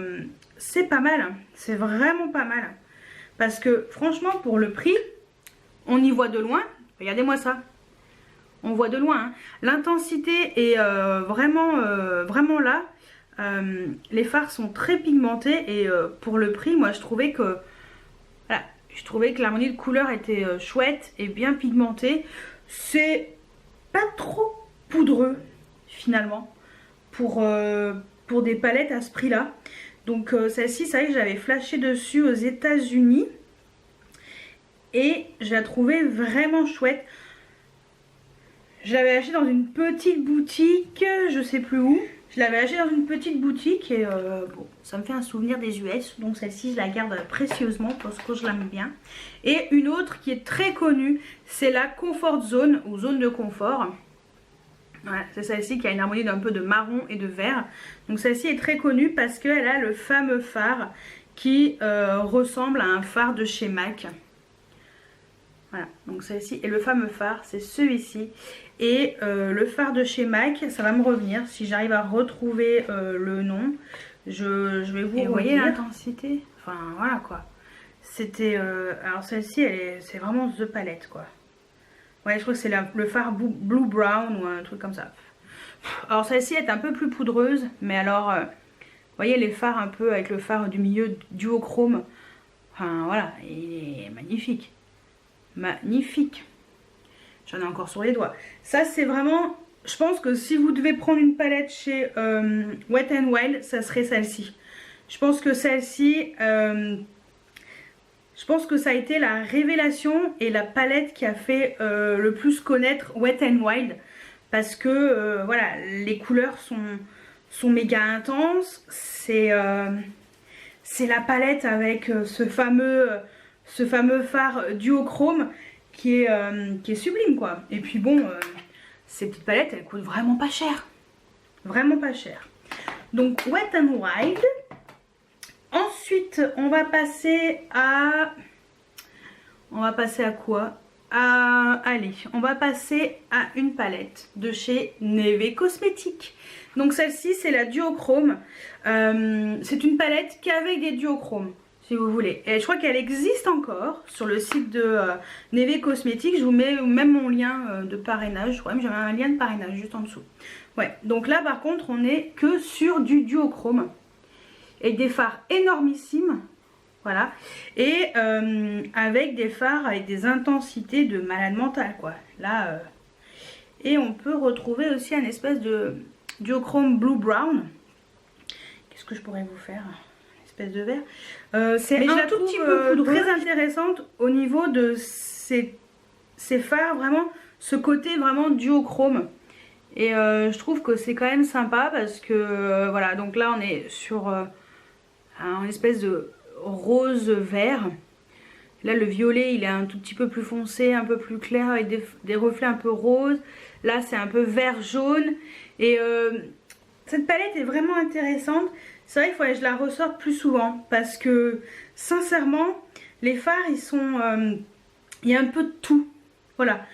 c'est pas mal. Hein. C'est vraiment pas mal. Parce que franchement, pour le prix, on y voit de loin. Regardez-moi ça. On voit de loin. Hein. L'intensité est vraiment là. Les fards sont très pigmentés. Et pour le prix, moi je trouvais que... Voilà, je trouvais que l'harmonie de couleurs était chouette et bien pigmentée. C'est pas trop poudreux finalement pour des palettes à ce prix là. Donc celle-ci, c'est vrai que j'avais flashé dessus aux États-Unis et je la trouvais vraiment chouette. Je l'avais acheté dans une petite boutique, je sais plus où. Je l'avais acheté dans une petite boutique et bon, ça me fait un souvenir des US. Donc celle-ci, je la garde précieusement parce que je l'aime bien. Et une autre qui est très connue, c'est la Comfort Zone ou zone de confort. Voilà, c'est celle-ci qui a une harmonie d'un peu de marron et de vert. Donc celle-ci est très connue parce qu'elle a le fameux phare qui ressemble à un phare de chez MAC. Voilà, donc celle-ci et le fameux phare, c'est celui-ci. Et le phare de chez MAC, ça va me revenir. Si j'arrive à retrouver le nom, je vais vous voyez l'intensité. Enfin voilà quoi. C'était... alors celle-ci, c'est vraiment The Palette quoi. Ouais, je crois que c'est le phare Blue Brown ou un truc comme ça. Alors celle-ci est un peu plus poudreuse, mais alors, vous voyez les fards un peu avec le phare du milieu duochrome. Enfin voilà, il est magnifique. Magnifique. J'en ai encore sur les doigts. Ça c'est vraiment, je pense que si vous devez prendre une palette chez Wet n Wild, ça serait celle-ci. Je pense que celle-ci... je pense que ça a été la révélation et la palette qui a fait le plus connaître Wet n Wild. Parce que voilà, les couleurs sont méga intenses. C'est la palette avec ce fameux phare duochrome qui est sublime quoi. Et puis bon, ces petites palettes, elles coûtent vraiment pas cher. Vraiment pas cher. Donc Wet n Wild. Ensuite, on va passer à... On va passer à quoi? Allez, on va passer à une palette de chez Neve Cosmetics. Donc celle-ci, c'est la duochrome. C'est une palette qu'avec des duochromes, si vous voulez. Et je crois qu'elle existe encore sur le site de Neve Cosmetics. Je vous mets même mon lien de parrainage. Je crois même que j'avais un lien de parrainage juste en dessous. Ouais, donc là par contre, on est que sur du duochrome. Et des fards énormissimes, voilà, et avec des fards avec des intensités de malade mental quoi, là, et on peut retrouver aussi un espèce de duochrome blue brown. Qu'est-ce que je pourrais vous faire? Une espèce de vert, c'est un tout petit peu très intéressante au niveau de ces fards, vraiment, ce côté vraiment duochrome. Et je trouve que c'est quand même sympa parce que, voilà, donc là on est sur... un espèce de rose vert. Là le violet il est un tout petit peu plus foncé, un peu plus clair avec des reflets un peu roses. Là c'est un peu vert jaune. Et cette palette est vraiment intéressante. C'est vrai qu'il faudrait que je la ressorte plus souvent. Parce que sincèrement les fards ils sont... il y a un peu de tout. Voilà.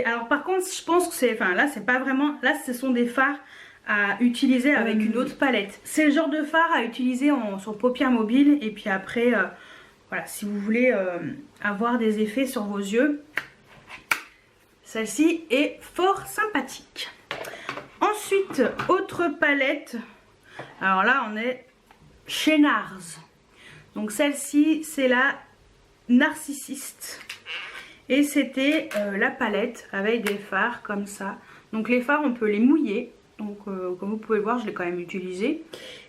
Alors par contre je pense que c'est... Enfin là c'est pas vraiment... Là ce sont des fards à utiliser avec une autre palette. C'est le genre de fard à utiliser sur paupières mobiles. Et puis après, voilà, si vous voulez avoir des effets sur vos yeux, celle-ci est fort sympathique. Ensuite, autre palette. Alors là, on est chez Nars. Donc celle-ci, c'est la Narcissiste. Et c'était la palette avec des fards comme ça. Donc les fards, on peut les mouiller. Donc comme vous pouvez voir, je l'ai quand même utilisé.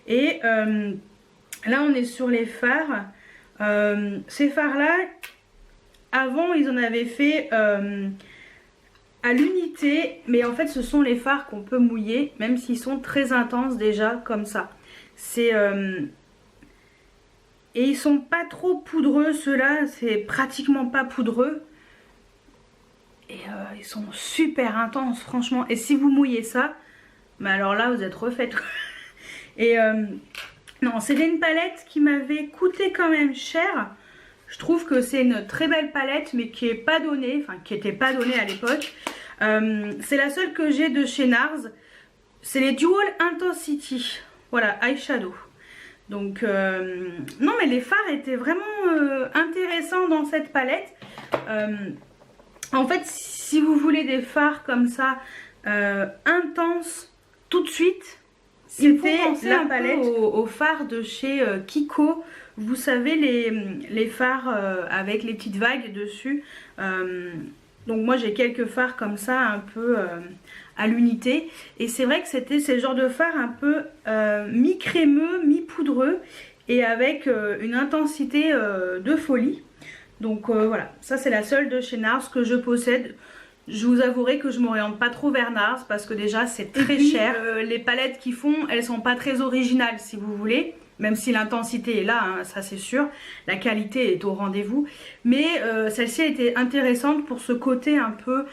Et là on est sur les fards Ces fards là, avant ils en avaient fait à l'unité, mais en fait ce sont les fards qu'on peut mouiller, même s'ils sont très intenses déjà comme ça. C'est et ils sont pas trop poudreux, ceux-là, c'est pratiquement pas poudreux. Et ils sont super intenses franchement. Et si vous mouillez ça, mais alors là vous êtes refaite. Et non, c'était une palette qui m'avait coûté quand même cher. Je trouve que c'est une très belle palette, mais qui est pas donnée, enfin qui était pas donnée à l'époque. C'est la seule que j'ai de chez NARS. C'est les Dual Intensity. Voilà, eyeshadow. Donc non, mais les fards étaient vraiment intéressants dans cette palette. En fait, si vous voulez des fards comme ça intenses tout de suite, c'était la palette aux fards de chez Kiko. Vous savez, les fards avec les petites vagues dessus. Donc moi j'ai quelques fards comme ça un peu à l'unité. Et c'est vrai que c'était ce genre de fards un peu mi-crémeux, mi-poudreux. Et avec une intensité de folie. Donc voilà, ça c'est la seule de chez NARS que je possède. Je vous avouerai que je m'oriente pas trop vers NARS parce que déjà c'est très cher. Les palettes qu'ils font, elles sont pas très originales si vous voulez. Même si l'intensité est là, hein, ça c'est sûr. La qualité est au rendez-vous. Mais celle-ci était intéressante pour ce côté un peu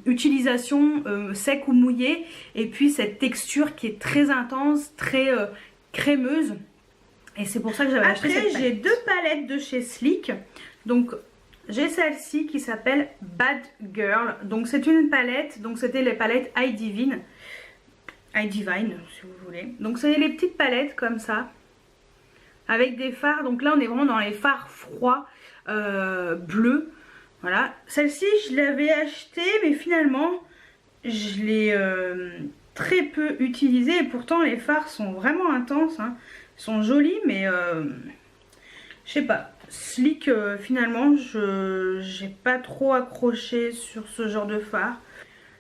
utilisation sec ou mouillé. Et puis cette texture qui est très intense, très crémeuse. Et c'est pour ça que j'avais acheté cette palette. Après j'ai deux palettes de chez Sleek. Donc j'ai celle-ci qui s'appelle Bad Girl. Donc c'est une palette, donc c'était les palettes iDivine. iDivine si vous voulez. Donc c'est les petites palettes comme ça. Avec des fards, donc là on est vraiment dans les fards froids, bleus. Voilà. Celle-ci je l'avais achetée mais finalement je l'ai très peu utilisée. Et pourtant les fards sont vraiment intenses, hein. Ils sont jolis mais je sais pas. Sleek finalement j'ai pas trop accroché sur ce genre de fard.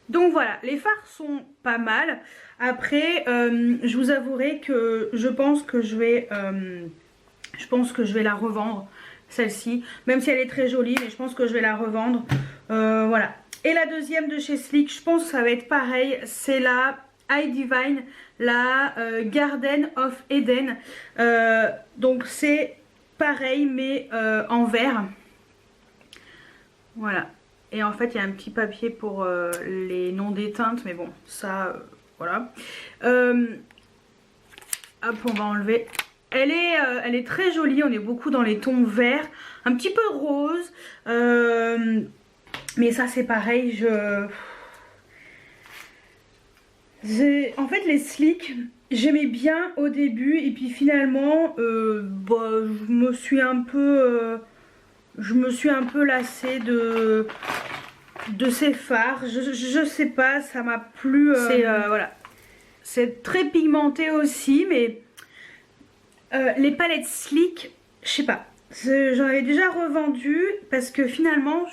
Donc voilà, les fards sont pas mal. Après je vous avouerai que je pense que je vais la revendre, celle-ci. Même si elle est très jolie, mais je pense que je vais la revendre. Voilà. Et la deuxième de chez Sleek, je pense que ça va être pareil. C'est la iDivine, la Garden of Eden. Donc c'est pareil mais en vert. Voilà. Et en fait il y a un petit papier pour les noms des teintes, mais bon ça voilà. Hop, on va enlever. Elle est très jolie, on est beaucoup dans les tons verts, un petit peu rose. Mais ça c'est pareil, en fait les Sleek j'aimais bien au début et puis finalement je me suis un peu lassée de ces fards. Je sais pas, ça m'a plu. Voilà, c'est très pigmenté aussi, mais les palettes Sleek, je sais pas. J'en avais déjà revendu parce que finalement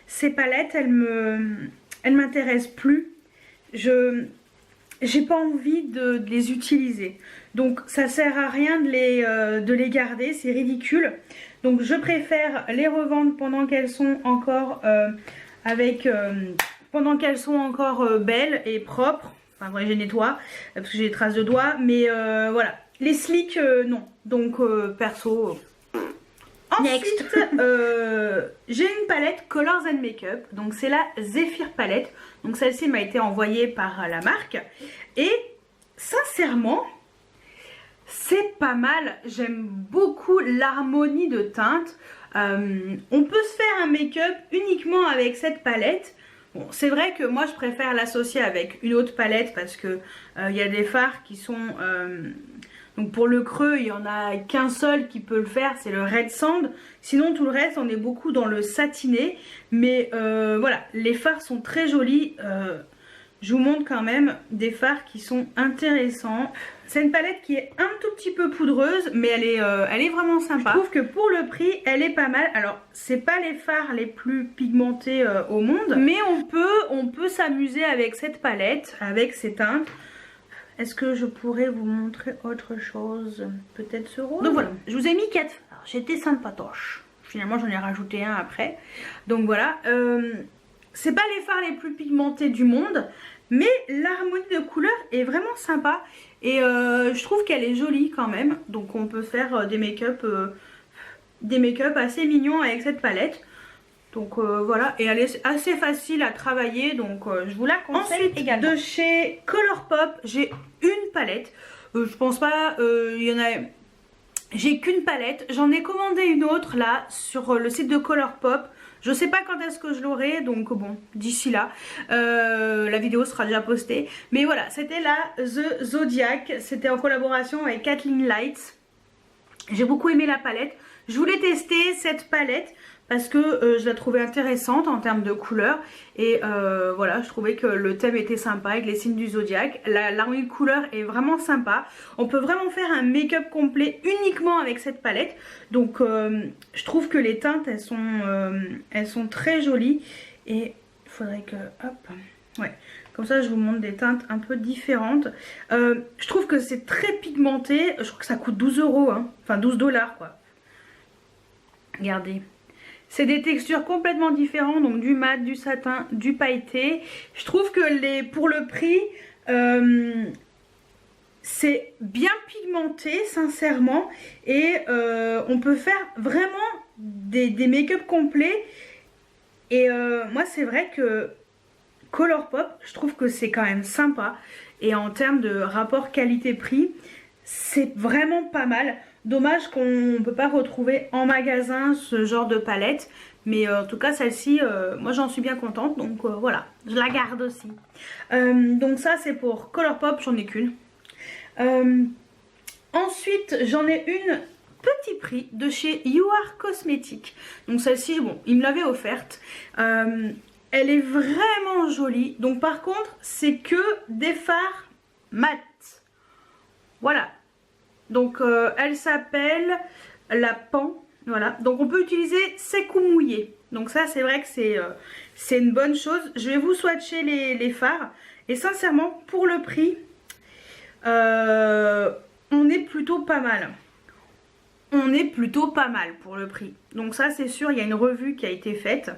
ces palettes elles m'intéressent plus. J'ai pas envie de les utiliser. Donc ça sert à rien de les garder, c'est ridicule. Donc je préfère les revendre pendant qu'elles sont encore belles et propres. Enfin ouais, je les nettoie parce que j'ai des traces de doigts. Mais voilà. Les Sleek non. Donc perso. Ensuite j'ai une palette Colors and Makeup. Donc c'est la Zephyr palette. Donc celle-ci m'a été envoyée par la marque. Et sincèrement c'est pas mal. J'aime beaucoup l'harmonie de teintes. On peut se faire un make-up uniquement avec cette palette. Bon, c'est vrai que moi je préfère l'associer avec une autre palette parce que y a des fards qui sont donc pour le creux il y en a qu'un seul qui peut le faire, c'est le Red Sand. Sinon tout le reste on est beaucoup dans le satiné. Mais voilà, les fards sont très jolis. Je vous montre quand même des fards qui sont intéressants. C'est une palette qui est un tout petit peu poudreuse, mais elle est vraiment sympa. Je trouve que pour le prix, elle est pas mal. Alors, c'est pas les fards les plus pigmentés au monde, mais on peut s'amuser avec cette palette, avec ces teintes. Est-ce que je pourrais vous montrer autre chose? Peut-être ce rose. Donc voilà, je vous ai mis 4 fards. j'étais sympatoche. Finalement j'en ai rajouté un après. Donc voilà, c'est pas les fards les plus pigmentés du monde, mais l'harmonie de couleurs est vraiment sympa. Et je trouve qu'elle est jolie quand même. Donc on peut faire des make-up assez mignons avec cette palette. Donc voilà, et elle est assez facile à travailler, donc je vous la conseille. Ensuite, également, de chez Colourpop, j'ai une palette. Je pense pas, il y en a... J'ai qu'une palette. J'en ai commandé une autre là sur le site de Colourpop. Je sais pas quand est-ce que je l'aurai, donc bon, d'ici là, la vidéo sera déjà postée. Mais voilà, c'était la The Zodiac. C'était en collaboration avec Kathleen Lights. J'ai beaucoup aimé la palette. Je voulais tester cette palette parce que je la trouvais intéressante en termes de couleurs. Et voilà, je trouvais que le thème était sympa avec les signes du zodiaque. L'harmonie de couleurs est vraiment sympa. On peut vraiment faire un make-up complet uniquement avec cette palette. Donc je trouve que les teintes, elles sont très jolies. Et il faudrait que... Hop, ouais. Comme ça je vous montre des teintes un peu différentes. Je trouve que c'est très pigmenté. Je crois que ça coûte 12 €, hein. Enfin 12 $ quoi. Regardez. C'est des textures complètement différentes, donc du mat, du satin, du pailleté. Je trouve que pour le prix, c'est bien pigmenté, sincèrement. Et on peut faire vraiment des make-up complets. Et moi, c'est vrai que Colourpop, je trouve que c'est quand même sympa. Et en termes de rapport qualité-prix, c'est vraiment pas mal. Dommage qu'on ne peut pas retrouver en magasin ce genre de palette. Mais en tout cas celle-ci, moi j'en suis bien contente. Donc voilà, je la garde aussi. Donc ça c'est pour Colourpop, j'en ai qu'une. Ensuite j'en ai une petit prix de chez You Are Cosmetics. Donc celle-ci, bon, il me l'avait offerte. Elle est vraiment jolie. Donc par contre c'est que des fards mat. Voilà. Donc elle s'appelle la Pan. Voilà. Donc on peut utiliser sec ou mouillé. Donc ça c'est vrai que c'est une bonne chose. Je vais vous swatcher les fards. Et sincèrement pour le prix, on est plutôt pas mal. On est plutôt pas mal pour le prix. Donc ça c'est sûr, il y a une revue qui a été faite.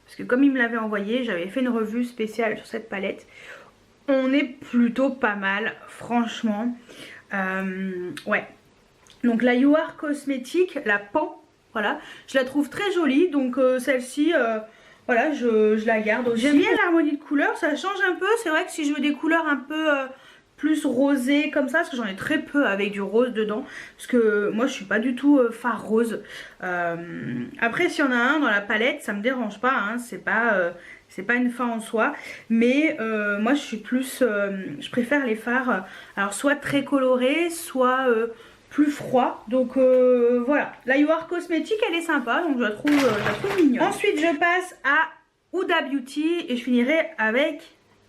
Parce que comme il me l'avait envoyé, j'avais fait une revue spéciale sur cette palette. On est plutôt pas mal, franchement. Ouais. Donc la You Are Cosmetics, la Pan, voilà, je la trouve très jolie. Donc celle-ci, voilà, je la garde aussi. J'aime bien l'harmonie de couleurs, ça change un peu. C'est vrai que si je veux des couleurs un peu plus rosées comme ça, parce que j'en ai très peu avec du rose dedans, parce que moi je suis pas du tout fard rose. Après s'il y en a un dans la palette, ça me dérange pas, hein, c'est pas une fin en soi, mais moi je suis plus, je préfère les fards, alors soit très colorés, soit plus froids. Donc voilà, la You Are Cosmetics elle est sympa, donc je la trouve mignonne. Ensuite je passe à Huda Beauty et je finirai avec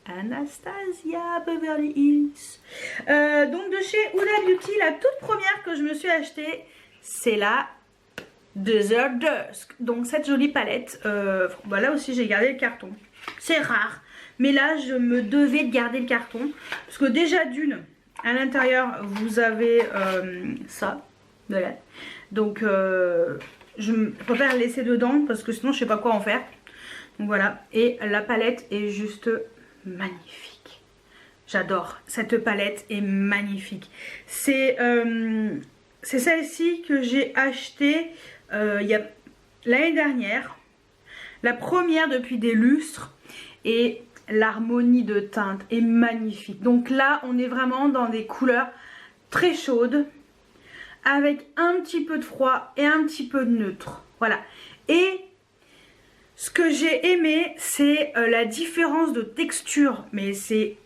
Anastasia Beverly Hills. Donc de chez Huda Beauty, la toute première que je me suis achetée, c'est la Desert Dusk. Donc cette jolie palette, bah là aussi j'ai gardé le carton. C'est rare, mais là je me devais de garder le carton. Parce que déjà d'une, à l'intérieur vous avez ça. Voilà. Donc je préfère laisser dedans parce que sinon je sais pas quoi en faire. Donc voilà, et la palette est juste magnifique. J'adore, cette palette est magnifique. C'est celle-ci que j'ai achetée l'année dernière. La première depuis des lustres. Et l'harmonie de teinte est magnifique. Donc là on est vraiment dans des couleurs très chaudes. Avec un petit peu de froid et un petit peu de neutre. Voilà. Et ce que j'ai aimé, c'est la différence de texture. Mais c'est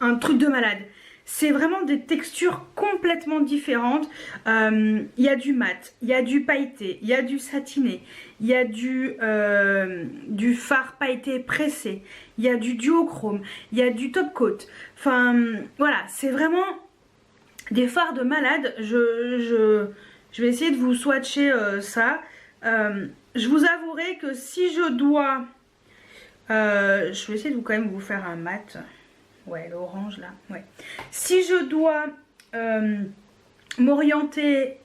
un truc de malade. C'est vraiment des textures complètement différentes. Il y a du mat, il y a du pailleté, il y a du satiné, il y a du fard pailleté pressé, il y a du duochrome, il y a du top coat. Enfin, voilà, c'est vraiment des fards de malade. Je vais essayer de vous swatcher ça. Je vous avouerai que si je dois... je vais essayer de quand même vous faire un mat. Ouais, l'orange là. Ouais. Si je dois m'orienter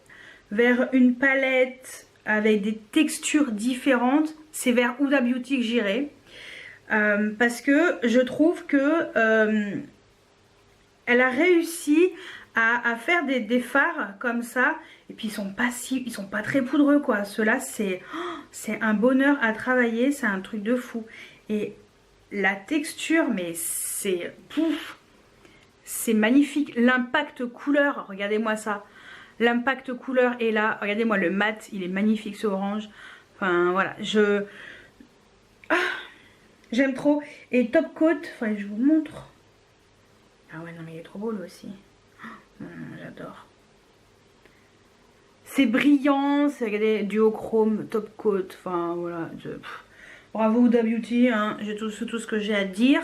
vers une palette avec des textures différentes, c'est vers Huda Beauty que j'irai. Parce que je trouve que elle a réussi à faire des fards comme ça. Et puis ils sont pas très poudreux quoi. Ceux-là c'est un bonheur à travailler, c'est un truc de fou. Et la texture, mais c'est pouf, c'est magnifique. L'impact couleur, regardez-moi ça. L'impact couleur est là. Regardez-moi le mat, il est magnifique ce orange. Enfin voilà, j'aime trop. Et top coat, enfin je vous montre. Ah ouais non mais il est trop beau lui aussi. J'adore. C'est brillant, c'est regardez duochrome, top coat, enfin voilà. Bravo Huda Beauty, hein, j'ai tout ce que j'ai à dire.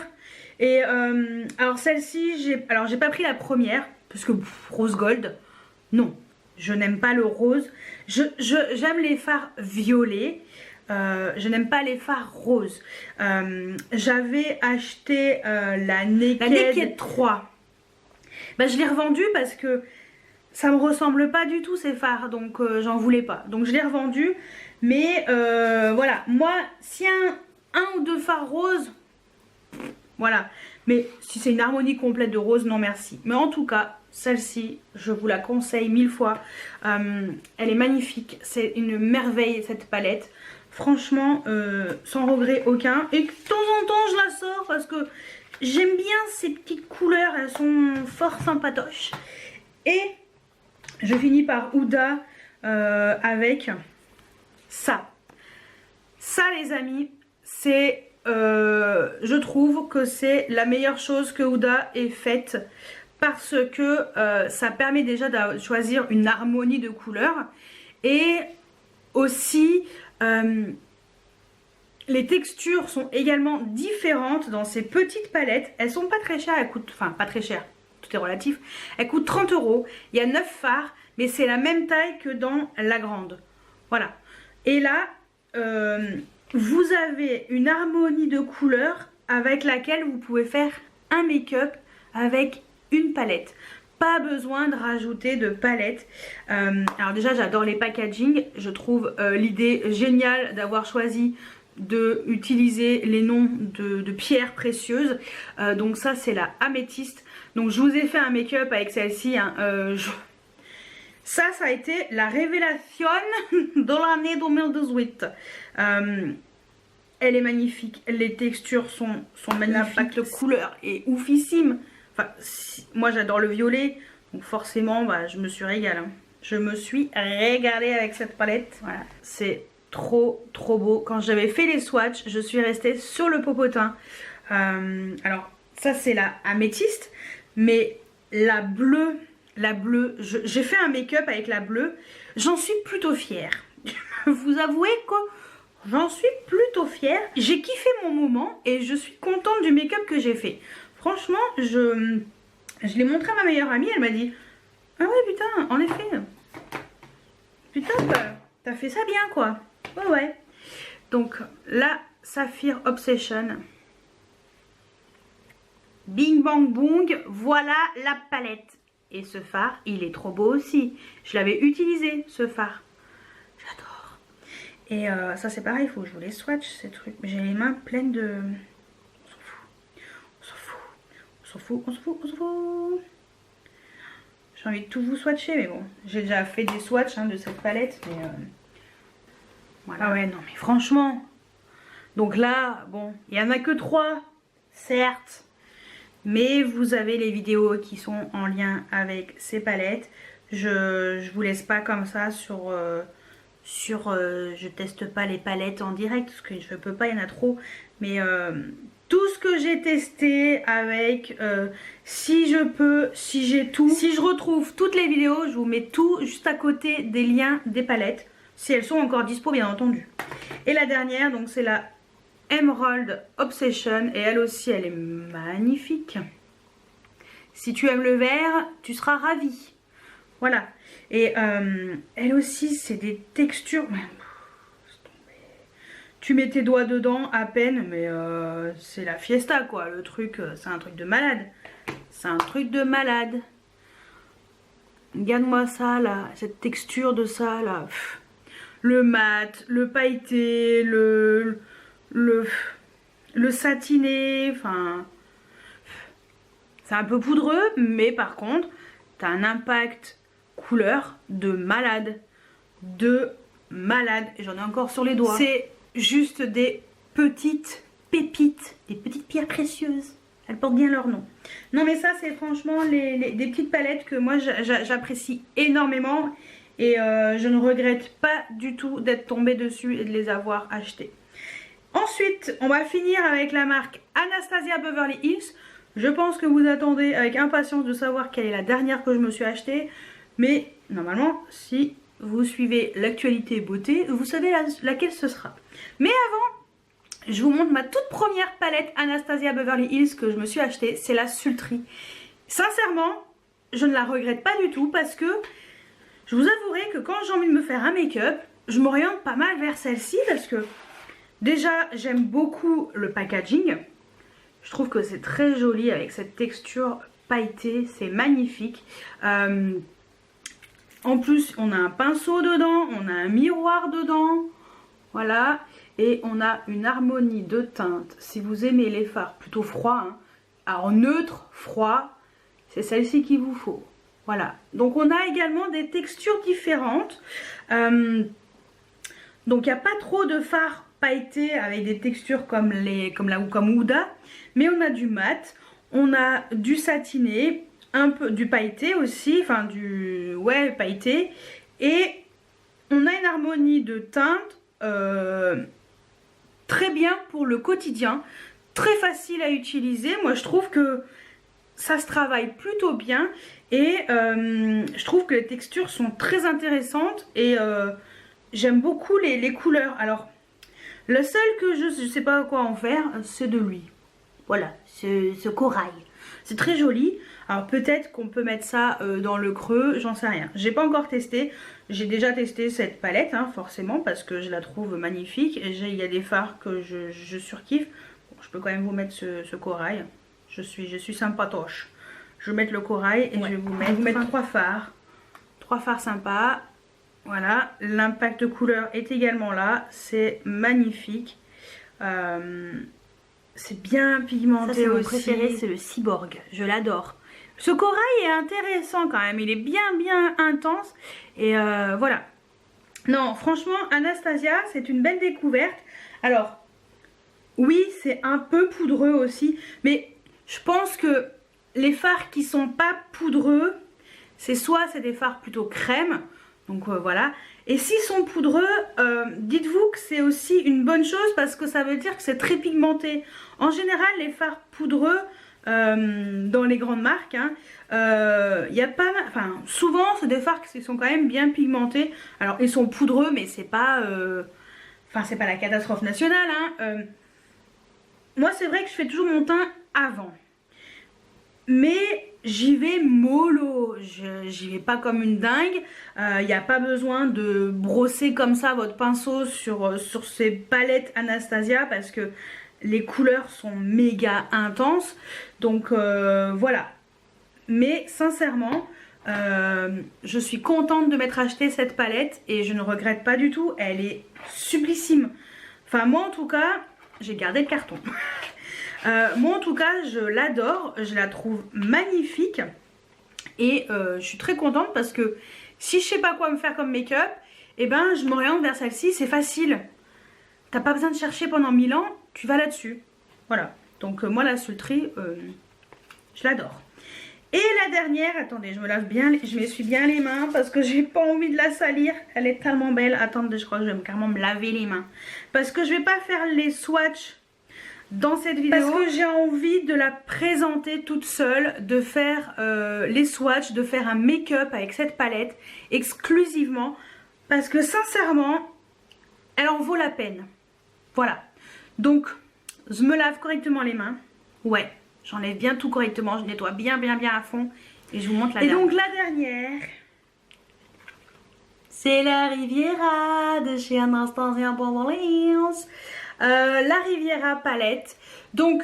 Et alors celle-ci, j'ai pas pris la première parce que rose gold, non, je n'aime pas le rose. J'aime les fards violets. Je n'aime pas les fards roses. J'avais acheté la Naked 3. Bah, je l'ai revendue parce que ça me ressemble pas du tout ces fards, donc j'en voulais pas. Donc je l'ai revendu. Mais voilà, moi, si un ou deux fards roses, voilà. Mais si c'est une harmonie complète de rose, non merci. Mais en tout cas, celle-ci, je vous la conseille 1000 fois. Elle est magnifique, c'est une merveille cette palette. Franchement, sans regret aucun. Et de temps en temps, je la sors parce que j'aime bien ces petites couleurs, elles sont fort sympatoches. Et je finis par Huda avec ça. Ça les amis, c'est je trouve que c'est la meilleure chose que Huda ait faite. Parce que ça permet déjà de choisir une harmonie de couleurs. Et aussi les textures sont également différentes dans ces petites palettes. Elles sont pas très chères, elles coûtent, enfin pas très chères, tout est relatif. Elles coûtent 30 €. Il y a 9 fards, mais c'est la même taille que dans la grande. Voilà. Et là, vous avez une harmonie de couleurs avec laquelle vous pouvez faire un make-up avec une palette. Pas besoin de rajouter de palette. Alors déjà j'adore les packaging. Je trouve l'idée géniale d'avoir choisi de utiliser les noms de pierres précieuses. Donc ça c'est la améthyste. Donc je vous ai fait un make-up avec celle-ci. Hein. Ça a été la révélation de l'année 2018. Elle est magnifique. Les textures sont magnifiques. L'impact de couleur est oufissime. Enfin, moi j'adore le violet, donc forcément bah, je me suis régalée. Hein. Je me suis régalée avec cette palette. Voilà, c'est trop beau. Quand j'avais fait les swatchs, je suis restée sur le popotin. Alors ça c'est la améthyste, mais la bleue, j'ai fait un make-up avec la bleue. J'en suis plutôt fière. Vous avouez que j'en suis plutôt fière. J'ai kiffé mon moment et je suis contente du make-up que j'ai fait. Franchement, je l'ai montré à ma meilleure amie, elle m'a dit « Ah ouais putain, en effet, putain t'as fait ça bien quoi. » Ouais. Donc la Saphir Obsession. Bing bang boom, voilà la palette. Et ce fard, il est trop beau aussi. Je l'avais utilisé ce fard. J'adore. Et ça c'est pareil, il faut que je vous les swatch ces trucs. J'ai les mains pleines de... On s'en fout. J'ai envie de tout vous swatcher, mais bon, j'ai déjà fait des swatchs hein, de cette palette, mais voilà. Ah ouais, non, mais franchement. Donc là, bon, il n'y en a que 3, certes, mais vous avez les vidéos qui sont en lien avec ces palettes. Je vous laisse pas comme ça je teste pas les palettes en direct parce que je peux pas, il y en a trop, mais tout ce que j'ai testé avec si je peux, si j'ai tout, si je retrouve toutes les vidéos, je vous mets tout juste à côté des liens des palettes si elles sont encore dispo bien entendu. Et la dernière donc c'est la Emerald Obsession et elle aussi elle est magnifique. Si tu aimes le vert tu seras ravi. Voilà. Et elle aussi c'est des textures. Tu mets tes doigts dedans à peine, mais c'est la fiesta quoi. Le truc, c'est un truc de malade. C'est un truc de malade. Regarde-moi ça là, cette texture de ça là. Le mat, le pailleté, le, le satiné, enfin... C'est un peu poudreux, mais par contre, t'as un impact couleur de malade. De malade. J'en ai encore sur les doigts. C'est juste des petites pépites, des petites pierres précieuses. Elles portent bien leur nom. Non mais ça c'est franchement des petites palettes que moi j'apprécie énormément. Et je ne regrette pas du tout d'être tombée dessus et de les avoir achetées. Ensuite, on va finir avec la marque Anastasia Beverly Hills. Je pense que vous attendez avec impatience de savoir quelle est la dernière que je me suis achetée. Mais normalement, si vous suivez l'actualité beauté, vous savez laquelle ce sera. Mais avant, je vous montre ma toute première palette Anastasia Beverly Hills que je me suis achetée. C'est la Sultry. Sincèrement, je ne la regrette pas du tout parce que je vous avouerai que quand j'ai envie de me faire un make-up, je m'oriente pas mal vers celle-ci parce que déjà, j'aime beaucoup le packaging. Je trouve que c'est très joli avec cette texture pailletée, c'est magnifique. En plus, on a un pinceau dedans, on a un miroir dedans, voilà. Et on a une harmonie de teintes. Si vous aimez les fards plutôt froids, hein, alors neutre, froid, c'est celle-ci qu'il vous faut. Voilà. Donc on a également des textures différentes. Donc il n'y a pas trop de fards pailletés avec des textures comme Huda, mais on a du mat, on a du satiné, un peu du pailleté aussi, enfin du pailleté, et on a une harmonie de teintes très bien pour le quotidien, très facile à utiliser. Moi je trouve que ça se travaille plutôt bien et je trouve que les textures sont très intéressantes et j'aime beaucoup les couleurs. Alors le seul que je ne sais pas quoi en faire, c'est de lui. Voilà, ce corail. C'est très joli. Alors peut-être qu'on peut mettre ça dans le creux, j'en sais rien. J'ai pas encore testé. J'ai déjà testé cette palette, hein, forcément, parce que je la trouve magnifique. Il y a des fards que je surkiffe. Bon, je peux quand même vous mettre ce corail. Je suis sympatoche. Je vais mettre le corail et je vais vous mettre trois fards. Trois fards sympas. Voilà, l'impact de couleur est également là. C'est magnifique. C'est bien pigmenté aussi. Mon préféré, c'est le cyborg. Je l'adore. Ce corail est intéressant quand même. Il est bien intense. Et voilà. Non, franchement, Anastasia, c'est une belle découverte. Alors, oui, c'est un peu poudreux aussi. Mais je pense que les fards qui sont pas poudreux, c'est des fards plutôt crème. Donc voilà. Et s'ils sont poudreux, dites-vous que c'est aussi une bonne chose parce que ça veut dire que c'est très pigmenté. En général, les fards poudreux, dans les grandes marques, hein, y a pas mal, enfin, souvent c'est des fards qui sont quand même bien pigmentés. Alors ils sont poudreux, mais c'est pas, c'est pas la catastrophe nationale. Hein. Moi, c'est vrai que je fais toujours mon teint avant. Mais j'y vais mollo, j'y vais pas comme une dingue. Il n'y a pas besoin de brosser comme ça votre pinceau sur ces palettes Anastasia parce que les couleurs sont méga intenses. Donc voilà. Mais sincèrement, je suis contente de m'être acheté cette palette et je ne regrette pas du tout. Elle est sublissime. Enfin moi en tout cas, j'ai gardé le carton. Moi en tout cas je l'adore, je la trouve magnifique et je suis très contente parce que si je sais pas quoi me faire comme make-up, et ben je m'oriente vers celle-ci, c'est facile. T'as pas besoin de chercher pendant 1000 ans, tu vas là-dessus. Voilà, donc moi la Sultry, je l'adore. Et la dernière, attendez, je m'essuie bien les mains parce que j'ai pas envie de la salir. Elle est tellement belle. Attendez, je crois que je vais carrément me laver les mains. Parce que je vais pas faire les swatchs dans cette vidéo. Parce que j'ai envie de la présenter toute seule, de faire les swatchs, de faire un make-up avec cette palette exclusivement. Parce que sincèrement, elle en vaut la peine. Voilà. Donc, je me lave correctement les mains. Ouais. J'enlève bien tout correctement, je nettoie bien à fond et je vous montre la dernière. Et donc la dernière, c'est la Riviera de chez Anastasia Beverly Hills. La Riviera palette. Donc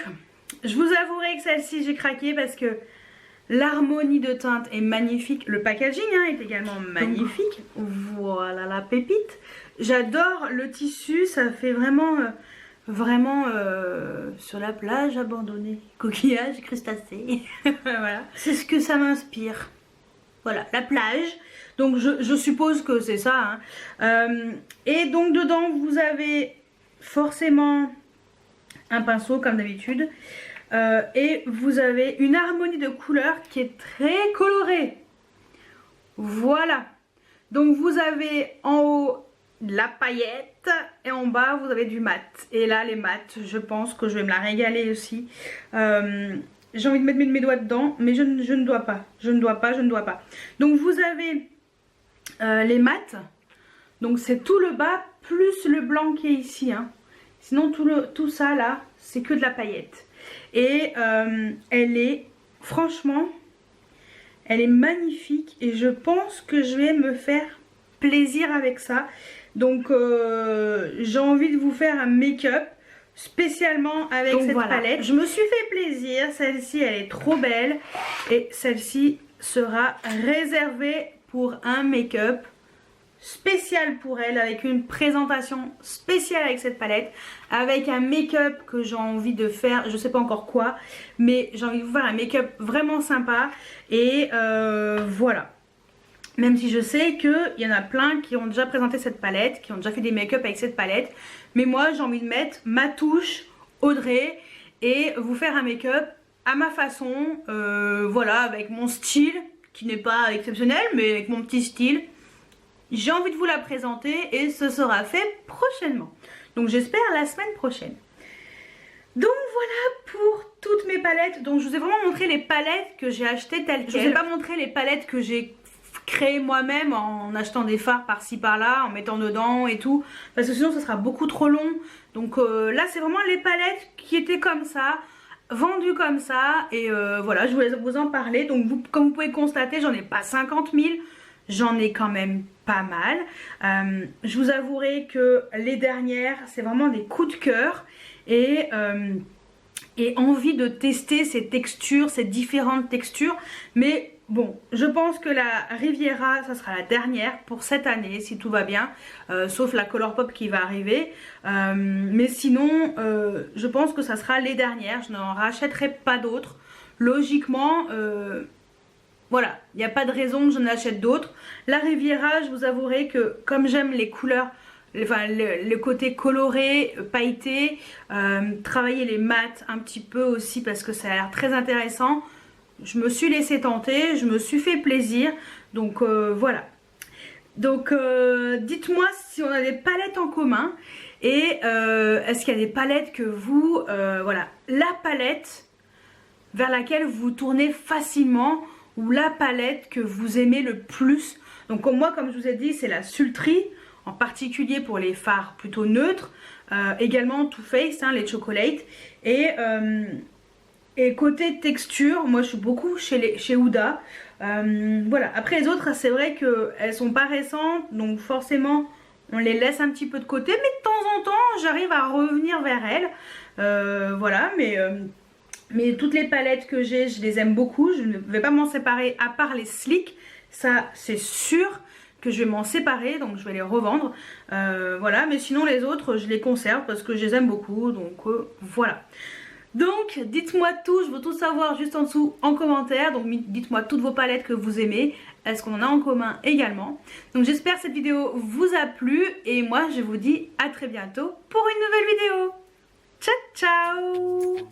je vous avouerai que celle-ci j'ai craqué parce que L'harmonie de teinte est magnifique. Le packaging est également magnifique. Voilà la pépite. J'adore le tissu. Ça fait vraiment, sur la plage abandonnée. Coquillages, crustacés. Voilà. C'est ce que ça m'inspire. Voilà, la plage. Donc je suppose que c'est ça. Et donc dedans, vous avez forcément un pinceau comme d'habitude. Et vous avez une harmonie de couleurs qui est très colorée. Voilà. Donc vous avez en haut de la paillette et en bas vous avez du mat. Et là les mats, je pense que je vais me la régaler aussi. J'ai envie de mettre mes doigts dedans, mais je ne dois pas. Je ne dois pas. Donc vous avez les mats. Donc c'est tout le bas plus le blanc qui est ici. Sinon tout ça là, c'est que de la paillette. Et elle est, franchement, elle est magnifique. Et je pense que je vais me faire plaisir avec ça. Donc j'ai envie de vous faire un make-up spécialement avec cette palette. Je me suis fait plaisir. Celle-ci, elle est trop belle. Et celle-ci sera réservée pour un make-up spécial pour elle, avec une présentation spéciale avec cette palette, avec un make-up que j'ai envie de faire, je sais pas encore quoi, mais j'ai envie de vous faire un make-up vraiment sympa. Et voilà. Même si je sais qu'il y en a plein qui ont déjà présenté cette palette, qui ont déjà fait des make-up avec cette palette, mais moi j'ai envie de mettre ma touche Audrey et vous faire un make-up à ma façon, voilà, avec mon style qui n'est pas exceptionnel, mais avec mon petit style. J'ai envie de vous la présenter et ce sera fait prochainement. Donc j'espère la semaine prochaine. Donc voilà pour toutes mes palettes. Donc je vous ai vraiment montré les palettes que j'ai achetées telles quelles. Je vous ai pas montré les palettes que j'ai créées moi-même en achetant des fards par-ci par-là, en mettant dedans et tout. Parce que sinon ça sera beaucoup trop long. Donc là c'est vraiment les palettes qui étaient comme ça, vendues comme ça. Et voilà, je voulais vous en parler. Donc vous, comme vous pouvez constater, j'en ai pas 50 000. J'en ai quand même pas mal. Je vous avouerai que les dernières, c'est vraiment des coups de cœur. Et envie de tester ces textures, ces différentes textures. Mais bon, je pense que la Riviera, ça sera la dernière pour cette année, si tout va bien. Sauf la Colourpop qui va arriver. Mais sinon, je pense que ça sera les dernières. Je n'en rachèterai pas d'autres. Logiquement... voilà, il n'y a pas de raison que je n'achète d'autres. La Riviera, je vous avouerai que comme j'aime les couleurs, enfin le côté coloré, pailleté, travailler les mats un petit peu aussi parce que ça a l'air très intéressant. Je me suis laissée tenter, je me suis fait plaisir. Donc voilà. Donc dites-moi si on a des palettes en commun. Et est-ce qu'il y a des palettes que vous... voilà, la palette vers laquelle vous tournez facilement... ou la palette que vous aimez le plus. Donc moi, comme je vous ai dit, c'est la Sultry, en particulier pour les fards plutôt neutres. Également Too Faced, les Chocolate. Et côté texture, moi je suis beaucoup chez Huda. Voilà. Après les autres, c'est vrai qu'elles sont pas récentes, donc forcément on les laisse un petit peu de côté. Mais de temps en temps, j'arrive à revenir vers elles. Voilà, mais toutes les palettes que j'ai, je les aime beaucoup. Je ne vais pas m'en séparer à part les Sleek. Ça, c'est sûr que je vais m'en séparer. Donc, je vais les revendre. Voilà. Mais sinon, les autres, je les conserve parce que je les aime beaucoup. Donc, voilà. Donc, dites-moi tout. Je veux tout savoir juste en dessous en commentaire. Donc, dites-moi toutes vos palettes que vous aimez. Est-ce qu'on en a en commun également? Donc, j'espère que cette vidéo vous a plu. Et moi, je vous dis à très bientôt pour une nouvelle vidéo. Ciao, ciao!